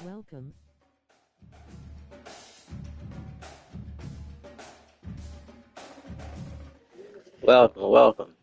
Welcome. Welcome, welcome.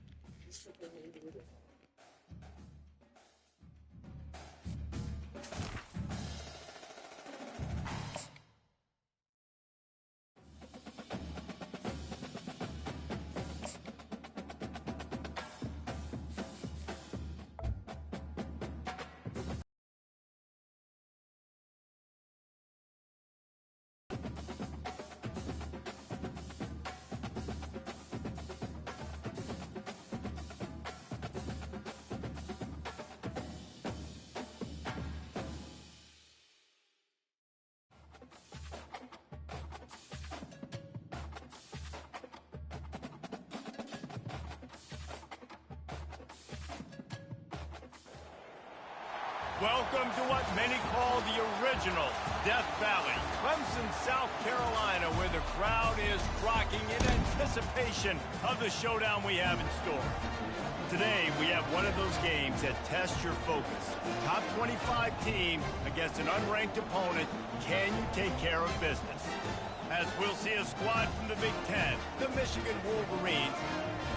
Welcome to what many call the original Death Valley, Clemson, South Carolina, where the crowd is rocking in anticipation of the showdown we have in store. Today, we have one of those games that tests your focus. Top 25 team against an unranked opponent. Can you take care of business? As we'll see a squad from the Big Ten, the Michigan Wolverines,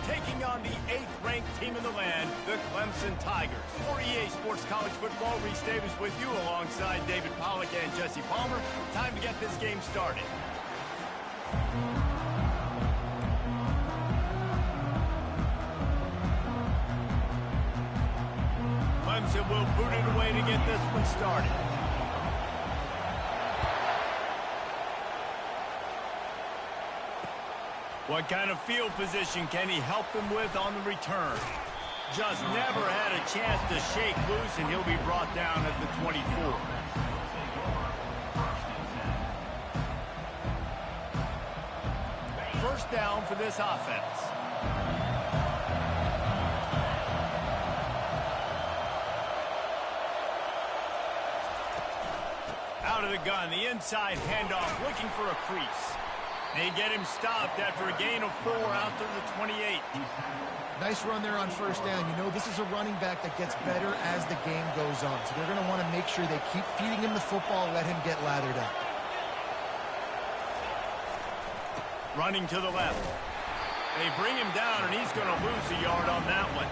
taking on the 8th-ranked team in the land, the Clemson Tigers. For EA Sports College Football, Reese Davis with you alongside David Pollack and Jesse Palmer. Time to get this game started. Clemson will boot it away to get this one started. What kind of field position can he help them with on the return? Just never had a chance to shake loose, and he'll be brought down at the 24. First down for this offense. Out of the gun, the inside handoff, looking for a crease. They get him stopped after a gain of 4 out to the 28. Nice run there on first down. You know, this is a running back that gets better as the game goes on. So they're going to want to make sure they keep feeding him the football, let him get lathered up. Running to the left. They bring him down, and he's going to lose a yard on that one.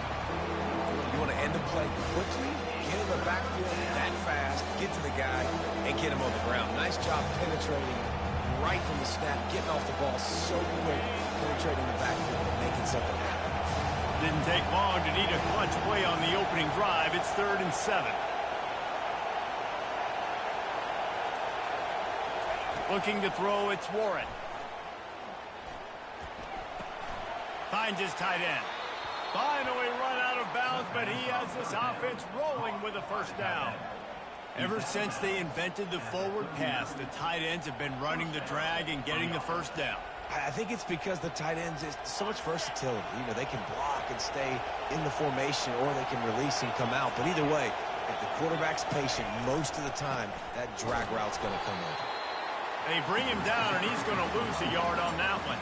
You want to end the play quickly, get in the backfield that fast, get to the guy, and get him on the ground. Nice job penetrating right from the snap, getting off the ball so quick, penetrating the backfield and making something happen. Didn't take long to need a clutch play on the opening drive. It's 3rd and 7. Looking to throw, it's Warren. Finds his tight end. Finally run out of bounds, but he has this offense rolling with a first down. Ever since they invented the forward pass, the tight ends have been running the drag and getting the first down. I think it's because the tight ends is so much versatility. You know, they can block and stay in the formation, or they can release and come out. But either way, if the quarterback's patient most of the time, that drag route's going to come over. They bring him down, and he's going to lose a yard on that one.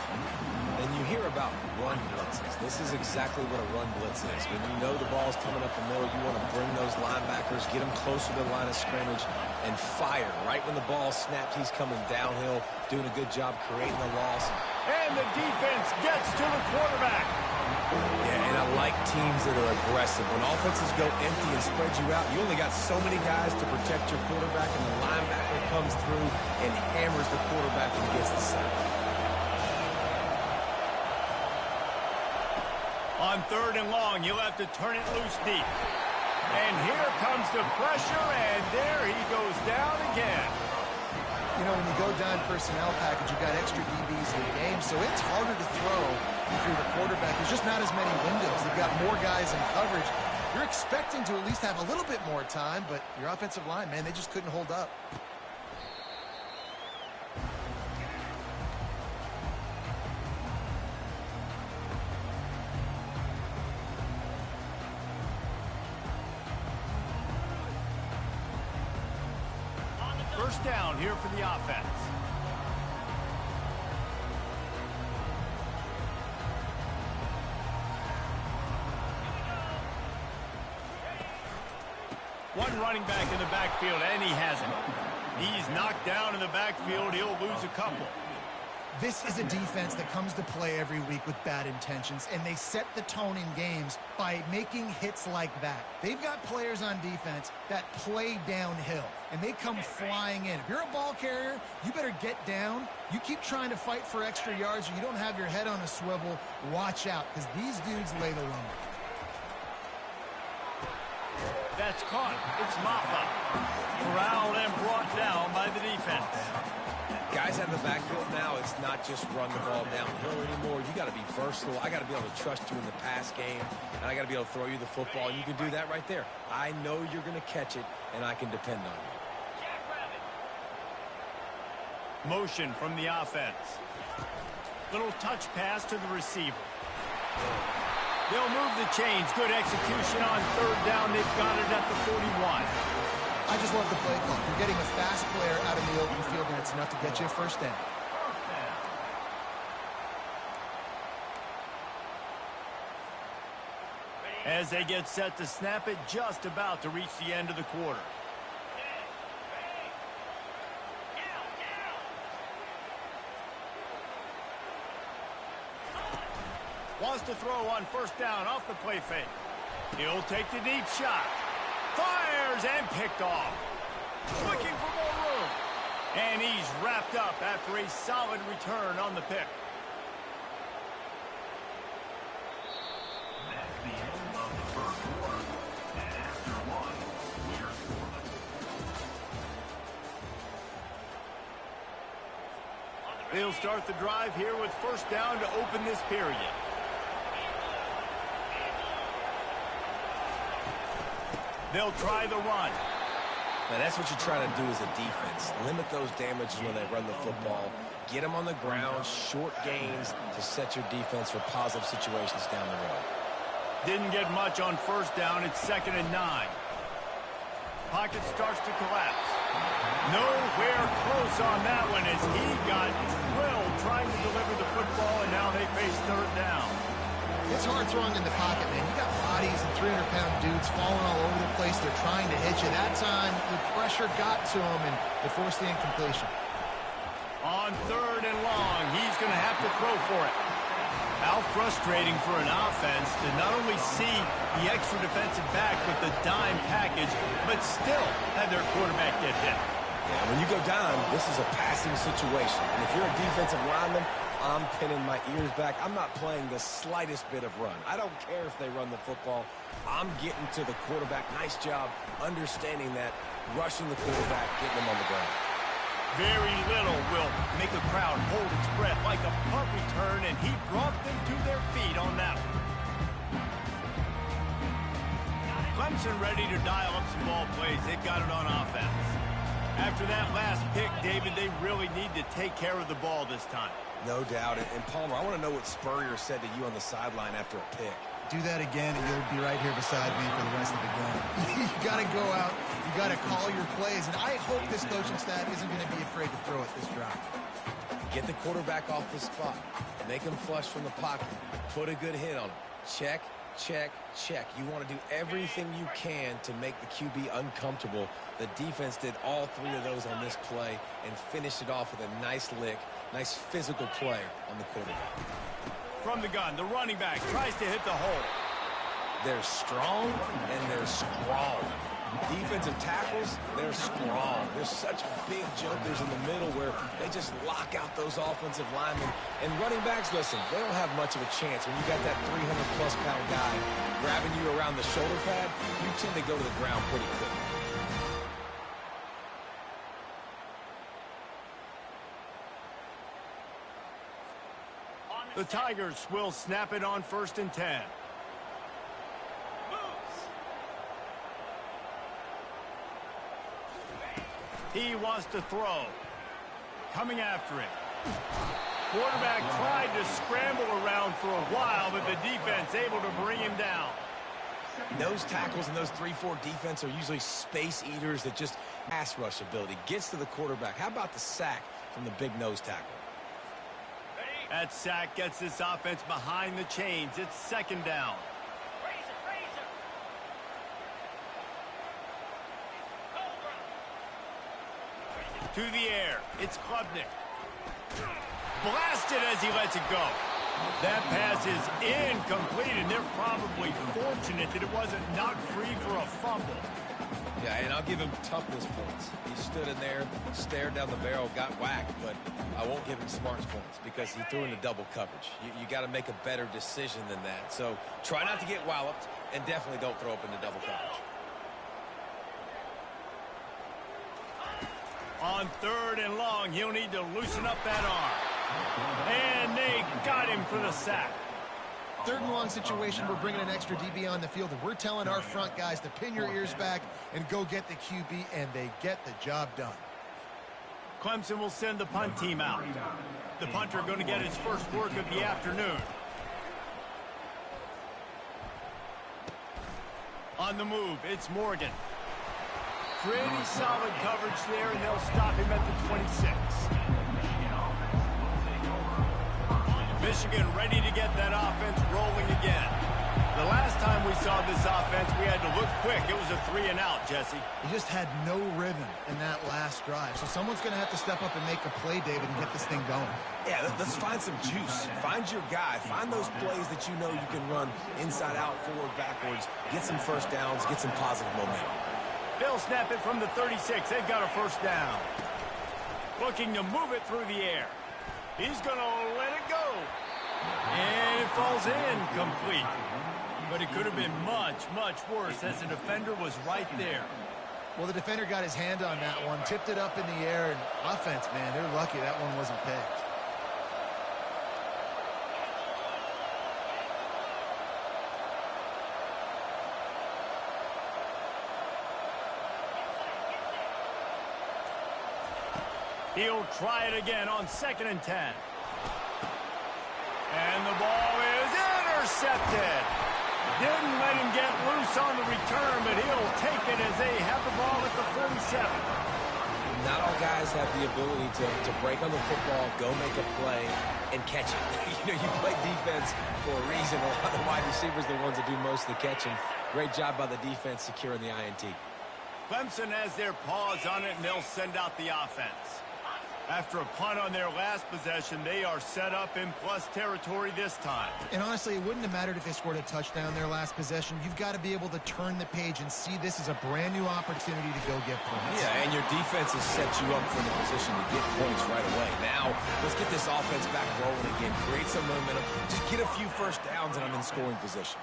And you hear about run blitzes. This is exactly what a run blitz is. When you know the ball's coming up the middle, you want to bring those linebackers, get them closer to the line of scrimmage, and fire. Right when the ball snapped, he's coming downhill, doing a good job creating the loss. And the defense gets to the quarterback. Yeah, and I like teams that are aggressive. When offenses go empty and spread you out, you only got so many guys to protect your quarterback, and the linebacker comes through and hammers the quarterback and gets the sack. On 3rd and long, you'll have to turn it loose deep. And here comes the pressure, and there he goes down again. You know, when you go down personnel package, you've got extra DBs in the game, so it's harder to throw if you're the quarterback. There's just not as many windows. You've got more guys in coverage. You're expecting to at least have a little bit more time, but your offensive line, man, they just couldn't hold up. First down here for the offense. One running back in the backfield, and he has it. He's knocked down in the backfield. He'll lose a couple. This is a defense that comes to play every week with bad intentions, and they set the tone in games by making hits like that. They've got players on defense that play downhill, and they come flying in. If you're a ball carrier, you better get down. You keep trying to fight for extra yards, or you don't have your head on a swivel. Watch out, because these dudes lay the lumber. That's caught. It's Maffa. Corralled and brought down by the defense. Guys out of the backfield now, it's not just run the ball downhill anymore. You got to be versatile. I got to be able to trust you in the pass game, and I got to be able to throw you the football, and you can do that right there. I know you're going to catch it, and I can depend on you. Motion from the offense. Little touch pass to the receiver. They'll move the chains. Good execution on third down. They've got it at the 41. I just love the play call. You're getting a fast player out in the open field, and it's enough to get you a first down. As they get set to snap it, just about to reach the end of the quarter. Wants to throw on first down off the play fake. He'll take the deep shot. Fires and picked off. Looking for more room. And he's wrapped up after a solid return on the pick. They'll start the drive here with first down to open this period. They'll try the run. Now, that's what you try to do as a defense. Limit those damages when they run the football. Get them on the ground, short gains to set your defense for positive situations down the road. Didn't get much on first down. It's 2nd and 9. Pocket starts to collapse. Nowhere close on that one as he got drilled trying to deliver the football, and now they face third down. It's hard throwing in the pocket, man. You got bodies and 300-pound dudes falling all over the place. They're trying to hit you. That time, the pressure got to him, and it forced the incompletion. On third and long, he's going to have to throw for it. How frustrating for an offense to not only see the extra defensive back with the dime package, but still have their quarterback get hit. Yeah, when you go down, this is a passing situation. And if you're a defensive lineman, I'm pinning my ears back. I'm not playing the slightest bit of run. I don't care if they run the football. I'm getting to the quarterback. Nice job understanding that, rushing the quarterback, getting them on the ground. Very little will make a crowd hold its breath like a punt return, and he brought them to their feet on that one. Clemson ready to dial up some ball plays. They've got it on offense. After that last pick, David, they really need to take care of the ball this time. No doubt. And Palmer, I want to know what Spurrier said to you on the sideline after a pick. Do that again, and you'll be right here beside me for the rest of the game. You got to go out. You got to call your plays. And I hope this coaching staff isn't going to be afraid to throw at this drive. Get the quarterback off the spot. Make him flush from the pocket. Put a good hit on him. Check, check, check. You want to do everything you can to make the QB uncomfortable. The defense did all three of those on this play and finished it off with a nice lick, nice physical play on the quarterback. From the gun, the running back tries to hit the hole. They're strong and they're strong. Defensive tackles, they're strong. There's such big jokers in the middle where they just lock out those offensive linemen. And running backs, listen, they don't have much of a chance. When you got that 300-plus pound guy grabbing you around the shoulder pad, you tend to go to the ground pretty quickly. The Tigers will snap it on 1st and 10. He wants to throw. Coming after it. Quarterback tried to scramble around for a while, but the defense able to bring him down. Those tackles and those 3-4 defense are usually space eaters that just pass rush ability. Gets to the quarterback. How about the sack from the big nose tackle? That sack gets this offense behind the chains. It's 2nd down. To the air. It's Klubnik. Blasted as he lets it go. That pass is incomplete, and they're probably fortunate that it wasn't knocked free for a fumble. Yeah, and I'll give him toughness points. He stood in there, stared down the barrel, got whacked, but I won't give him smarts points because he threw into double coverage. You got to make a better decision than that. So try not to get walloped, and definitely don't throw up into double coverage. On 3rd and long, he'll need to loosen up that arm. And they got him for the sack. 3rd and long situation, we're bringing an extra DB on the field, and we're telling our front guys to pin your ears back and go get the QB, and they get the job done. Clemson will send the punt team out. The punter going to get his first work of the afternoon. On the move, it's Morgan. Pretty solid coverage there, and they'll stop him at the 26. Michigan ready to get that offense rolling again. The last time we saw this offense, we had to look quick. It was a 3-and-out, Jesse. He just had no rhythm in that last drive. So someone's going to have to step up and make a play, David, and get this thing going. Yeah, let's find some juice. Find your guy. Find those plays that you know you can run inside out, forward, backwards. Get some first downs. Get some positive momentum. They'll snap it from the 36. They've got a first down. Looking to move it through the air. He's going to let it go. And it falls in complete. But it could have been much, much worse as the defender was right there. Well, the defender got his hand on that one, tipped it up in the air, and offense, man, they're lucky that one wasn't picked. He'll try it again on 2nd and 10. And the ball is intercepted. Didn't let him get loose on the return, but he'll take it as they have the ball at the 47. Not all guys have the ability to break on the football, go make a play, and catch it. You play defense for a reason. A lot of the wide receivers are the ones that do most of the catching. Great job by the defense securing the INT. Clemson has their paws on it, and they'll send out the offense. After a punt on their last possession, they are set up in plus territory this time. And honestly, it wouldn't have mattered if they scored a touchdown their last possession. You've got to be able to turn the page and see this as a brand new opportunity to go get points. Yeah, and your defense has set you up for the position to get points right away. Now, let's get this offense back rolling again. Create some momentum. Just get a few first downs, and I'm in scoring position.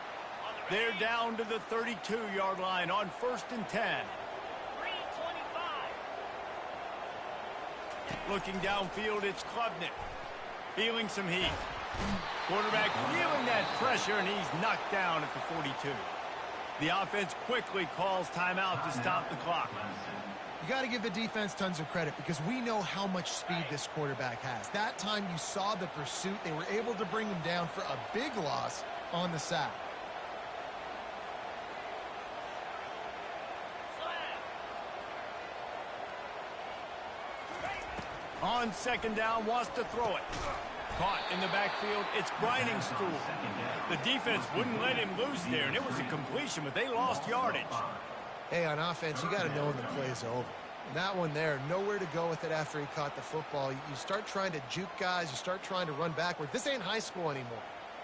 They're down to the 32-yard line on 1st and 10. Looking downfield, it's Klubnik. Feeling some heat. Quarterback feeling that pressure, and he's knocked down at the 42. The offense quickly calls timeout to stop the clock. You got to give the defense tons of credit because we know how much speed this quarterback has. That time you saw the pursuit. They were able to bring him down for a big loss on the sack. On 2nd down, wants to throw it. Caught in the backfield, it's Briningstool. The defense wouldn't let him loose there, and it was a completion, but they lost yardage. Hey, on offense, you got to know when the play's over. And that one there, nowhere to go with it after he caught the football. You start trying to juke guys. You start trying to run backward. This ain't high school anymore.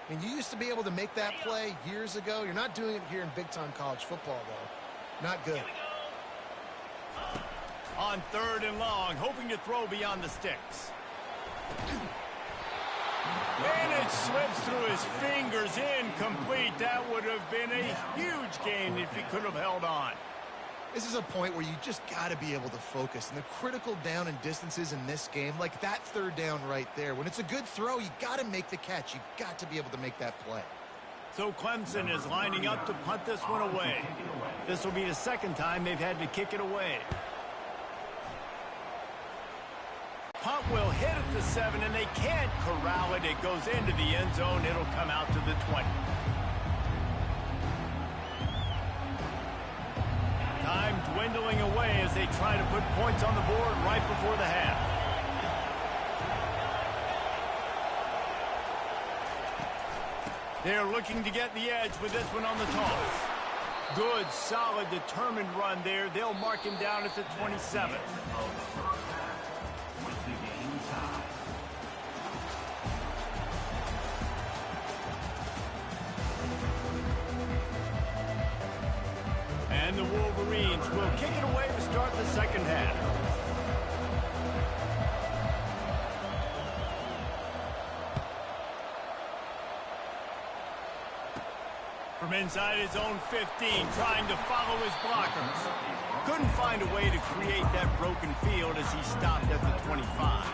I mean, you used to be able to make that play years ago. You're not doing it here in big-time college football, though. Not good. On 3rd and long, hoping to throw beyond the sticks. And it slips through his fingers, incomplete. That would have been a huge gain if he could have held on. This is a point where you just got to be able to focus. And the critical down and distances in this game, like that 3rd down right there, when it's a good throw, you got to make the catch. You got to be able to make that play. So Clemson is lining up to punt this one away. This will be the 2nd time they've had to kick it away. Punt will hit at the 7, and they can't corral it. It goes into the end zone. It'll come out to the 20. Time dwindling away as they try to put points on the board right before the half. They're looking to get the edge with this one on the toss. Good, solid, determined run there. They'll mark him down at the 27. And the Wolverines will kick it away to start the 2nd half. From inside his own 15, trying to follow his blockers. couldn't find a way to create that broken field as he stopped at the 25.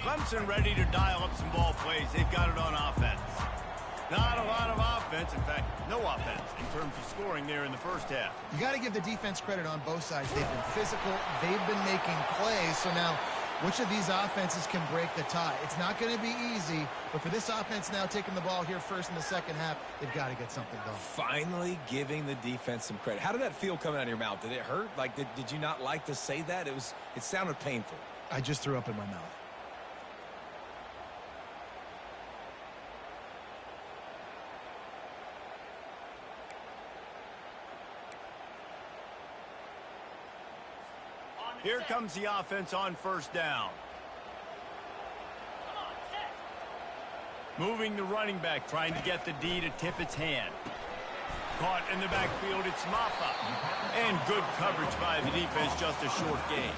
Clemson ready to dial up some ball plays. They've got it on offense. Not a lot of offense. In fact, no offense in terms of scoring there in the first half. You got to give the defense credit on both sides. They've been physical. They've been making plays. So now, which of these offenses can break the tie? It's not going to be easy, but for this offense now taking the ball here first in the second half, they've got to get something going. Finally giving the defense some credit. How did that feel coming out of your mouth? Did it hurt? Like, did you not like to say that? It sounded painful. I just threw up in my mouth. Here comes the offense on first down. Moving the running back, trying to get the D to tip its hand. Caught in the backfield, it's Maffa. And good coverage by the defense, just a short gain.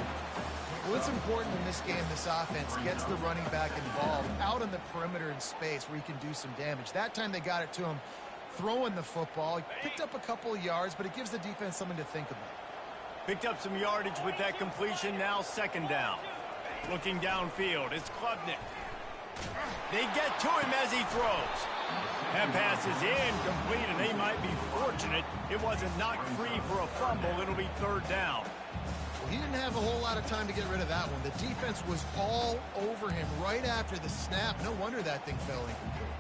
Well, it's important in this game, this offense gets the running back involved out on the perimeter in space where he can do some damage. That time they got it to him throwing the football. He picked up a couple of yards, but it gives the defense something to think about. Picked up some yardage with that completion, now second down. Looking downfield, it's Klubnik. They get to him as he throws. That pass is incomplete, and they might be fortunate it wasn't knocked free for a fumble. It'll be third down. Well, he didn't have a whole lot of time to get rid of that one. The defense was all over him right after the snap. No wonder that thing fell incomplete.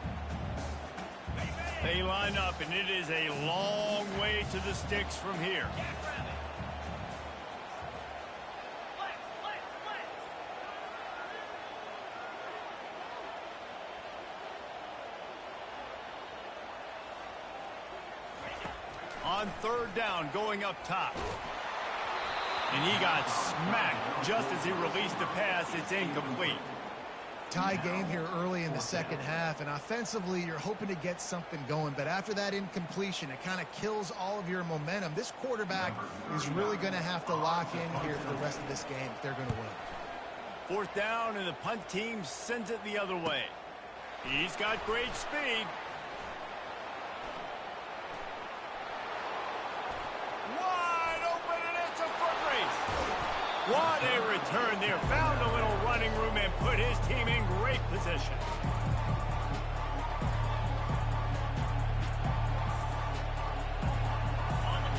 They line up, and it is a long way to the sticks from here. On third down, going up top. And he got smacked just as he released the pass. It's incomplete. Tie game here early in the second half, and offensively you're hoping to get something going, but after that incompletion, it kind of kills all of your momentum. This quarterback is really going to have to lock in here for the rest of this game if they're going to win. Fourth down, and the punt team sends it the other way. He's got great speed. What a return there. Found a little running room and put his team in great position.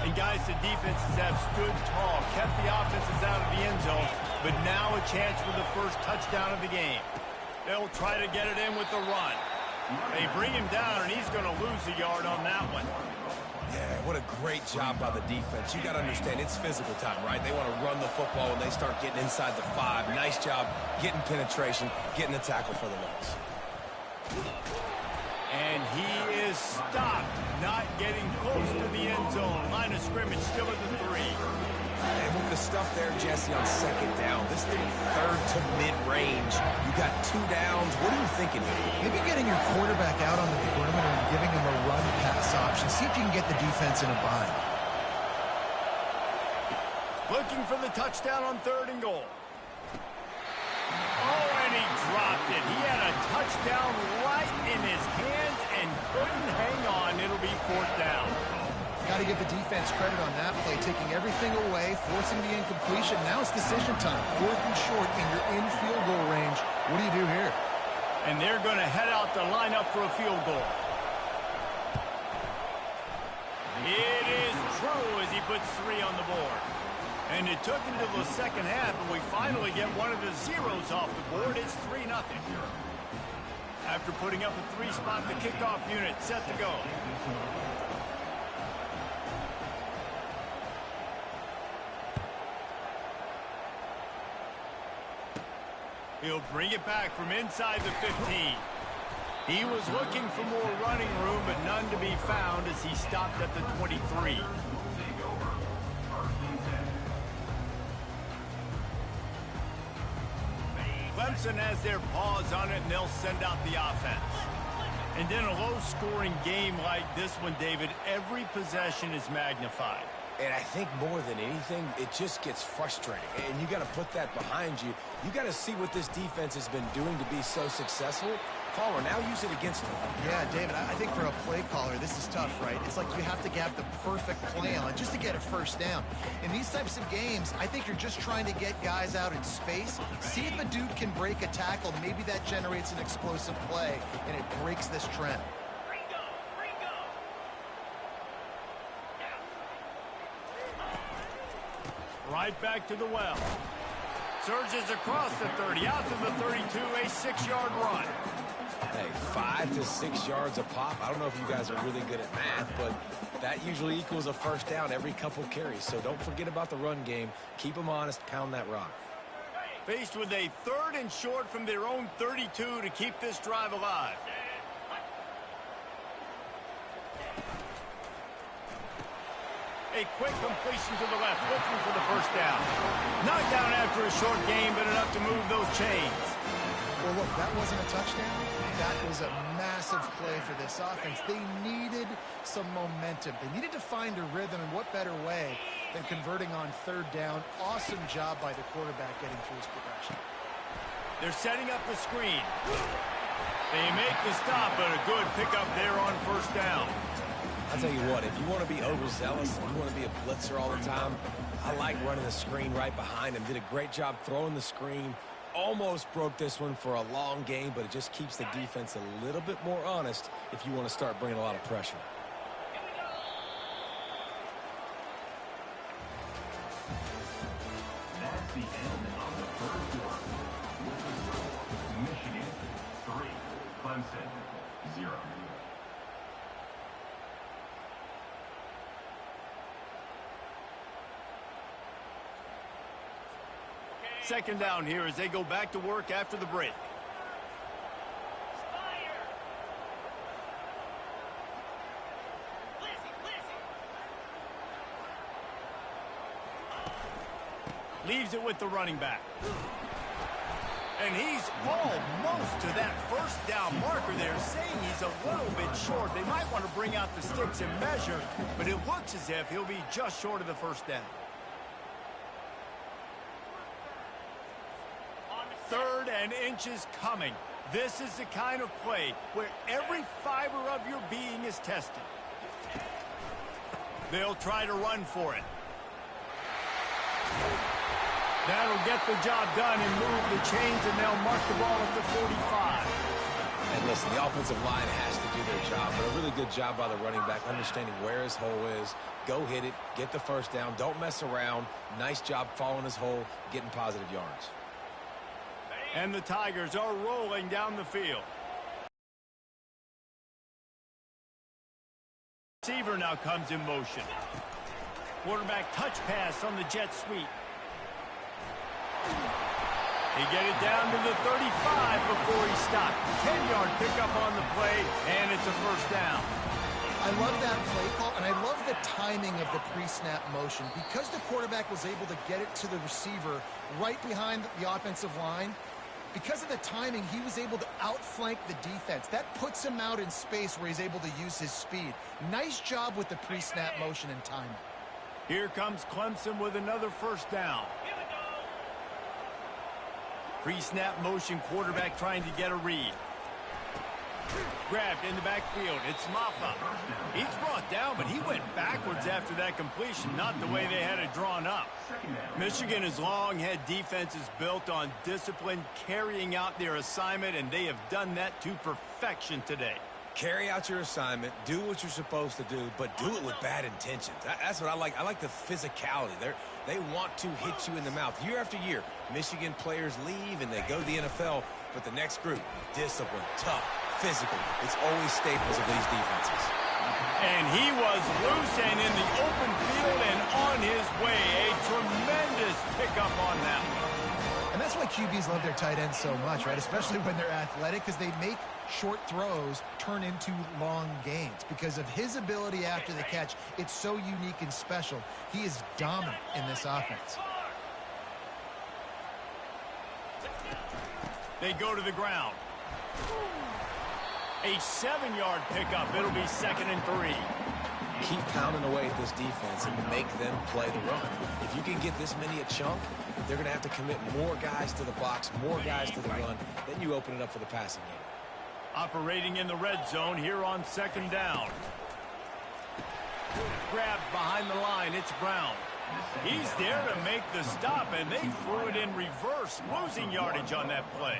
And guys, the defenses have stood tall, kept the offenses out of the end zone, but now a chance for the first touchdown of the game. They'll try to get it in with the run. They bring him down, and he's going to lose a yard on that one. Yeah, what a great job by the defense. You got to understand, it's physical time, right? They want to run the football when they start getting inside the 5. Nice job getting penetration, getting the tackle for the loss. And he is stopped, not getting close to the end zone. Line of scrimmage still at the 3. And with the stuff there, Jesse, on second down, this thing third to mid-range. You got 2 downs. What are you thinking here? Maybe getting your quarterback out on the perimeter and giving him a run-pass option. See if you can get the defense in a bind. Looking for the touchdown on 3rd and goal. Oh, and he dropped it. He had a touchdown right in his hands and couldn't hang on. It'll be 4th down. Got to give the defense credit on that play, taking everything away, forcing the incompletion. Now it's decision time. 4th and short, and you're in field goal range. What do you do here? And they're going to head out to line up for a field goal. It is true as he puts 3 on the board. And it took until the second half, and we finally get one of the zeros off the board. It's 3-0. After putting up a 3-spot, the kickoff unit set to go. He'll bring it back from inside the 15. He was looking for more running room, but none to be found as he stopped at the 23. Clemson has their paws on it, and they'll send out the offense. And in a low-scoring game like this one, David, every possession is magnified. And I think more than anything, it just gets frustrating. And you got to put that behind you. You got to see what this defense has been doing to be so successful. Caller, now use it against him. Yeah, David, I think for a play caller, this is tough, right? It's like you have to have the perfect play on just to get a first down. In these types of games, I think you're just trying to get guys out in space, see if a dude can break a tackle. Maybe that generates an explosive play, and it breaks this trend. Right back to the well. Surges across the 30, out to the 32, a 6-yard run. Hey, 5 to 6 yards a pop. I don't know if you guys are really good at math, but that usually equals a first down every couple carries. So don't forget about the run game. Keep them honest. Pound that rock. Faced with a 3rd and short from their own 32 to keep this drive alive. A quick completion to the left, looking for the first down. Knocked down after a short gain, but enough to move those chains. Well, look, that wasn't a touchdown. That was a massive play for this offense. They needed some momentum. They needed to find a rhythm, and what better way than converting on 3rd down. Awesome job by the quarterback getting through his progression. They're setting up the screen. They make the stop, but a good pickup there on first down. I'll tell you what, if you want to be overzealous and you want to be a blitzer all the time, I like running the screen right behind him. Did a great job throwing the screen. Almost broke this one for a long game, but it just keeps the defense a little bit more honest if you want to start bringing a lot of pressure. That's the end of the first quarter. Michigan 3, Clemson 0. Second down here as they go back to work after the break. Leaves it with the running back. And he's almost to that first down marker there, saying he's a little bit short. They might want to bring out the sticks and measure, but it looks as if he'll be just short of the first down. 3rd and inches coming. This is the kind of play where every fiber of your being is tested. They'll try to run for it. That'll get the job done and move the chains, and they'll mark the ball at the 45. And listen, the offensive line has to do their job, but a really good job by the running back, understanding where his hole is. Go hit it, get the first down, don't mess around. Nice job following his hole, getting positive yards. And the Tigers are rolling down the field. Receiver now comes in motion. Quarterback touch pass on the jet sweep. He get it down to the 35 before he stopped. 10-yard pickup on the play, and it's a first down. I love that play call, and I love the timing of the pre-snap motion. Because the quarterback was able to get it to the receiver right behind the offensive line, because of the timing, he was able to outflank the defense. That puts him out in space where he's able to use his speed. Nice job with the pre-snap motion and timing. Here comes Clemson with another first down. Pre-snap motion, quarterback trying to get a read. Grabbed in the backfield. It's Maffa. He's brought down, but he went backwards after that completion, not the way they had it drawn up. Michigan has long had defenses built on discipline, carrying out their assignment, and they have done that to perfection today. Carry out your assignment, do what you're supposed to do, but do it with bad intentions. That's what I like. I like the physicality. They want to hit you in the mouth. Year after year, Michigan players leave and they go to the NFL, but the next group, discipline, tough, physical. It's always staples of these defenses. And he was loose and in the open field and on his way. A tremendous pickup on that one. And that's why QBs love their tight ends so much, right? Especially when they're athletic, because they make short throws turn into long gains. Because of his ability after the catch, it's so unique and special. He is dominant in this offense. They go to the ground. A 7-yard pickup. It'll be 2nd and 3. Keep pounding away at this defense and make them play the run. If you can get this many a chunk, they're going to have to commit more guys to the box, more guys to the run. Then you open it up for the passing game. Operating in the red zone here on second down. Grabbed behind the line. It's Brown. He's there to make the stop, and they threw it in reverse, losing yardage on that play.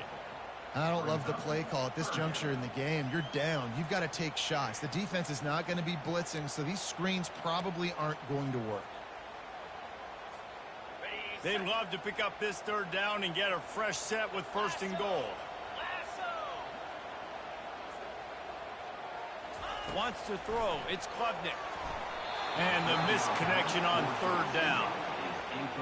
I don't love the play call at this juncture in the game. You're down. You've got to take shots. The defense is not going to be blitzing, so these screens probably aren't going to work. They'd love to pick up this third down and get a fresh set with first and goal. Wants to throw. It's Klubnik. And the misconnection on third down.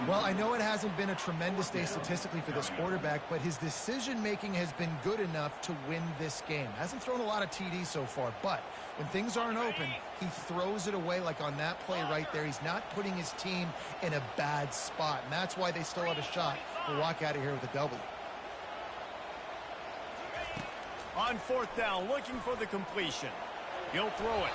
Well, I know it hasn't been a tremendous day statistically for this quarterback, but his decision-making has been good enough to win this game. Hasn't thrown a lot of TDs so far, but when things aren't open, he throws it away like on that play right there. He's not putting his team in a bad spot, and that's why they still have a shot to walk out of here with a W. On fourth down, looking for the completion. He'll throw it.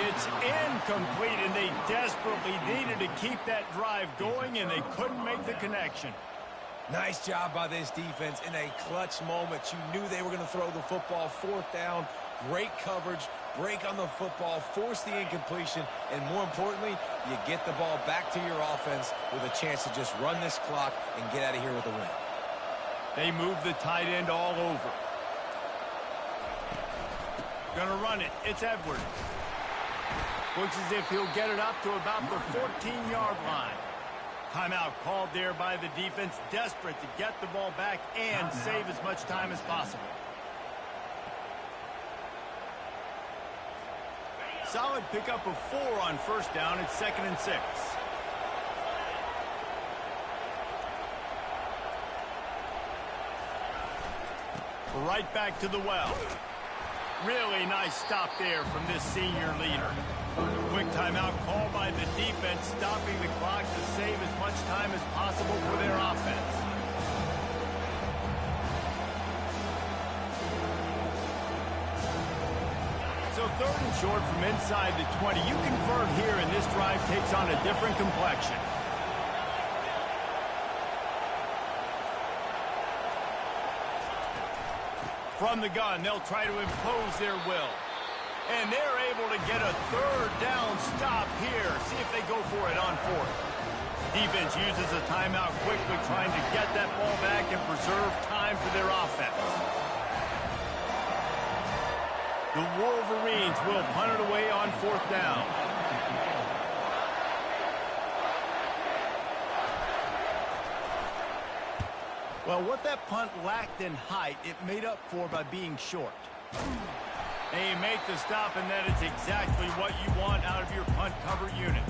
It's incomplete, and they desperately needed to keep that drive going, and they couldn't make the connection. Nice job by this defense in a clutch moment. You knew they were going to throw the football. Fourth down, great coverage, break on the football, force the incompletion, and more importantly, you get the ball back to your offense with a chance to just run this clock and get out of here with a win. They move the tight end all over. Gonna run it. It's Edwards. Looks as if he'll get it up to about the 14-yard line. Timeout called there by the defense, desperate to get the ball back and save as much time as possible. Solid pickup of 4 on first down. It's 2nd and 6. Right back to the well. Really nice stop there from this senior leader. Quick timeout called by the defense, stopping the clock to save as much time as possible for their offense. So 3rd and short from inside the 20. You convert here, and this drive takes on a different complexion. From the gun, they'll try to impose their will. And they're able to get a 3rd down stop here. See if they go for it on 4th. Defense uses a timeout quickly, trying to get that ball back and preserve time for their offense. The Wolverines will punt it away on 4th down. Well, what that punt lacked in height, it made up for by being short. They make the stop, and that is exactly what you want out of your punt cover unit.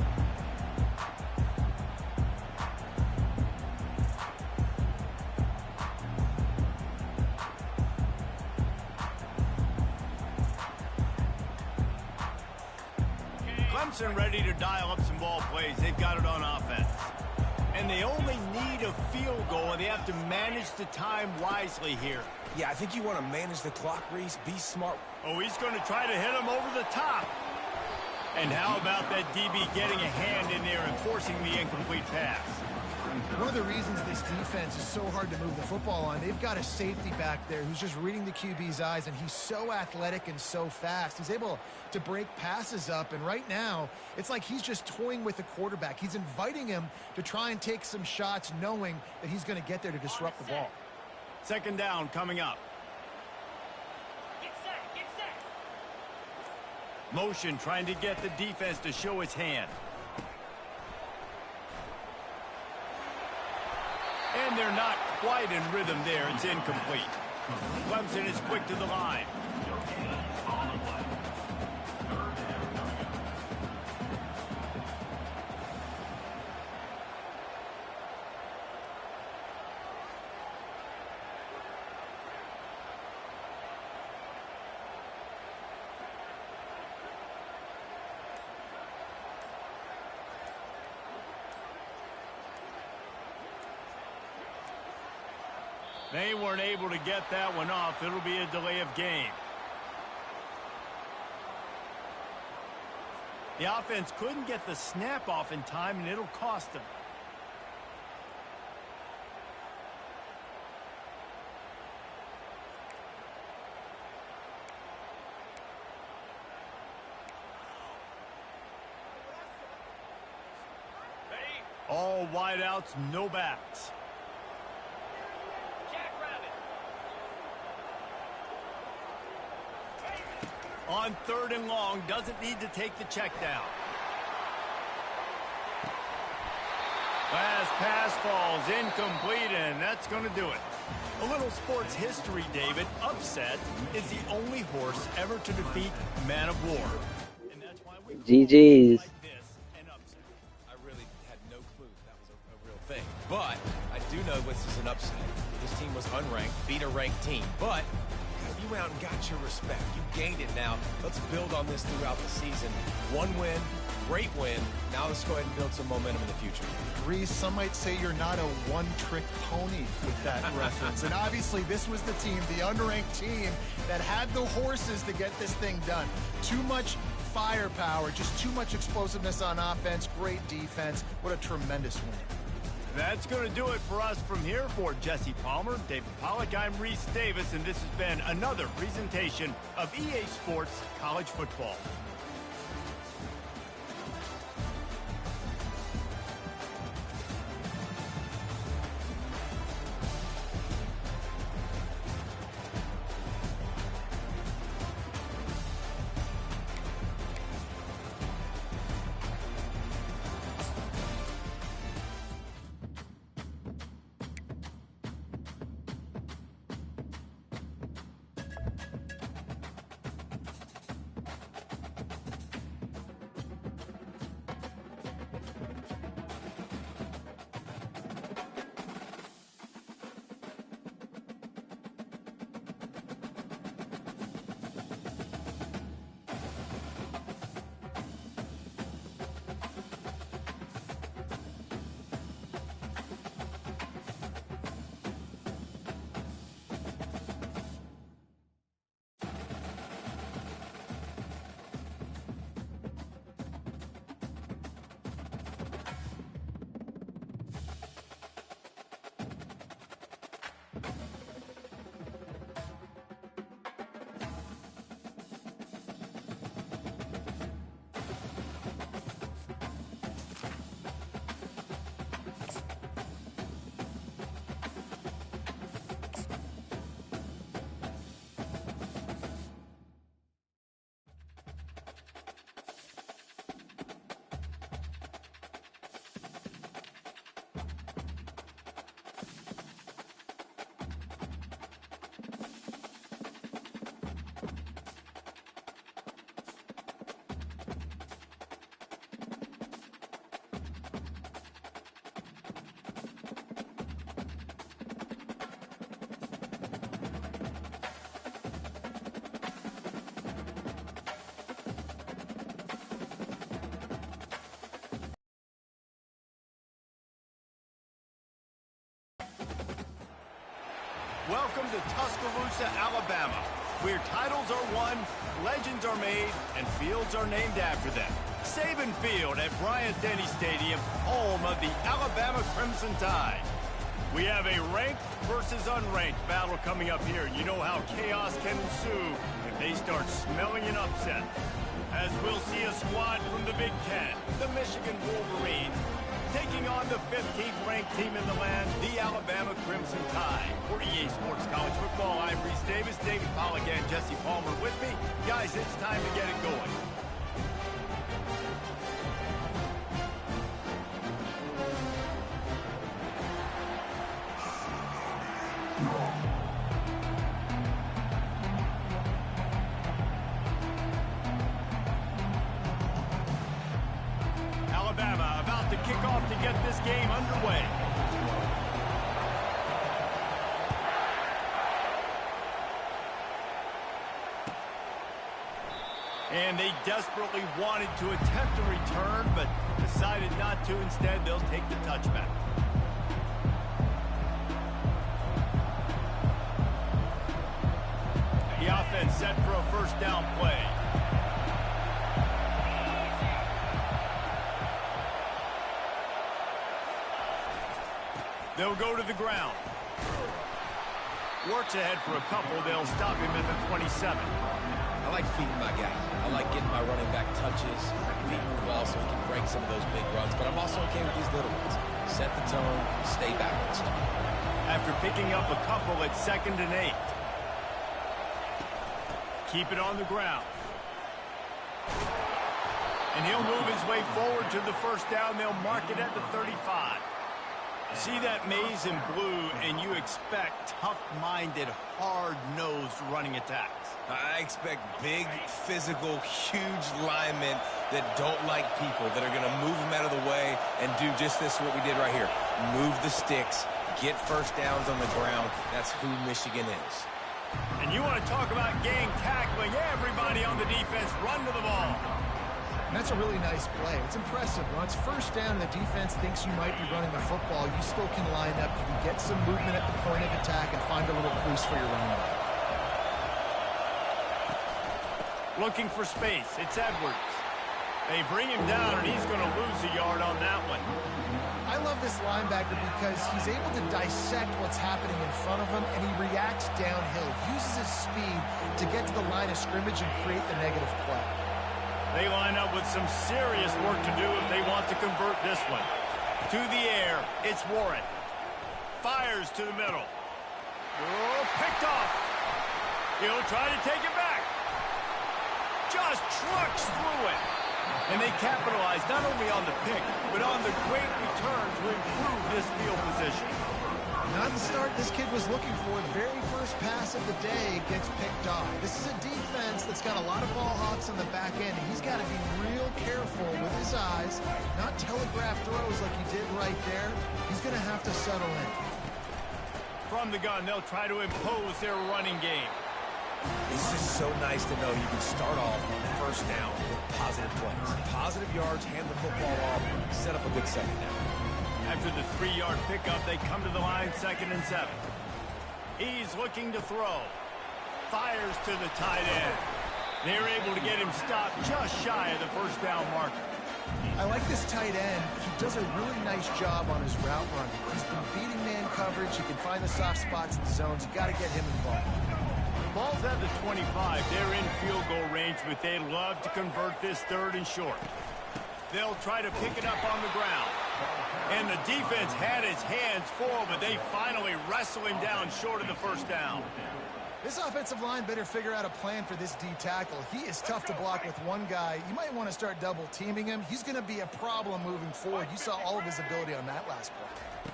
Clemson ready to dial up some ball plays. They've got it on offense. And they only need a field goal, and they have to manage the time wisely here. Yeah, I think you want to manage the clock, Reese. Be smart. Oh, he's going to try to hit him over the top. And how about that DB getting a hand in there and forcing the incomplete pass? One of the reasons this defense is so hard to move the football on, they've got a safety back there who's just reading the QB's eyes, and he's so athletic and so fast. He's able to break passes up, and right now, it's like he's just toying with the quarterback. He's inviting him to try and take some shots, knowing that he's going to get there to disrupt the ball. 2nd down coming up. Get set. Motion trying to get the defense to show its hand. And they're not quite in rhythm there. It's incomplete. Clemson is quick to the line. They weren't able to get that one off. It'll be a delay of game. The offense couldn't get the snap off in time, and it'll cost them. No wideouts, no backs. Jackrabbit. On 3rd and long, doesn't need to take the check down. Last pass falls incomplete, and that's going to do it. A little sports history, David. Upset is the only horse ever to defeat Man of War. And that's why we GG's. like this an upset. I really had no clue that was a real thing. But I do know this is an upset. This team was unranked, beat a ranked team. But you went out and got your respect. You gained it now. Let's build on this throughout the season. One win, great win. Now let's go ahead and build some momentum in the future. Reese, some might say you're not a one-trick pony with that reference. And obviously, this was the team, the unranked team, that had the horses to get this thing done. Too much firepower, just too much explosiveness on offense, great defense. What a tremendous win. That's going to do it for us from here. For Jesse Palmer, David Pollack, I'm Reese Davis, and this has been another presentation of EA Sports College Football. Welcome to Tuscaloosa, Alabama, where titles are won, legends are made, and fields are named after them. Saban Field at Bryant-Denny Stadium, home of the Alabama Crimson Tide. We have a ranked versus unranked battle coming up here. You know how chaos can ensue if they start smelling an upset. As we'll see a squad from the Big Ten, the Michigan Wolverines, taking on the 15th ranked team in the land, the Alabama Crimson Tide. For EA Sports College Football, I'm Reese Davis, David Pollack, and Jesse Palmer with me. Guys, it's time to get it going. Alabama about to kick off to get this game underway. And they desperately wanted to attempt a return, but decided not to. Instead, they'll take the touchback. The offense set for a first down play. They'll go to the ground. Works ahead for a couple. They'll stop him at the 27. I like feeding my guy. I like getting my running back touches, feeding the ball so he can break some of those big runs. But I'm also okay with these little ones. set the tone, stay balanced. After picking up a couple at 2nd and 8. Keep it on the ground. And he'll move his way forward to the first down. They'll mark it at the 35. See that maze in blue, and you expect tough-minded, hard-nosed running attacks. I expect big, physical, huge linemen that don't like people, that are going to move them out of the way and do just this, what we did right here. Move the sticks, get first downs on the ground. That's who Michigan is. And you want to talk about gang tackling, everybody on the defense run to the ball. And that's a really nice play. It's impressive. When it's first down and the defense thinks you might be running the football, you still can line up. You can get some movement at the point of attack and find a little crease for your running back. Looking for space. It's Edwards. They bring him down, and he's going to lose a yard on that one. I love this linebacker because he's able to dissect what's happening in front of him, and he reacts downhill, uses his speed to get to the line of scrimmage and create the negative play. They line up with some serious work to do if they want to convert this one. To the air, it's Warren. Fires to the middle. Oh, picked off. He'll try to take it back. Just trucks through it. And they capitalize not only on the pick, but on the great return to improve this field position. Not the start this kid was looking for. The very first pass of the day gets picked off. This is a defense that's got a lot of ball hawks on the back end, and he's got to be real careful with his eyes, not telegraph throws like he did right there. He's going to have to settle in. From the gun, they'll try to impose their running game. It's just so nice to know you can start off on first down with positive plays. Positive yards, hand the football off, set up a good second down. After the 3-yard pickup, they come to the line 2nd and 7. He's looking to throw. Fires to the tight end. They're able to get him stopped just shy of the first down marker. I like this tight end. He does a really nice job on his route running. He's been beating man coverage. He can find the soft spots in the zones. You got to get him involved. Ball's at the 25. They're in field goal range, but they'd love to convert this 3rd and short. They'll try to pick it up on the ground. And the defense had his hands full, but they finally wrestle him down short of the first down. This offensive line better figure out a plan for this D tackle. He is tough to block with one guy. You might want to start double teaming him. He's going to be a problem moving forward. You saw all of his ability on that last play.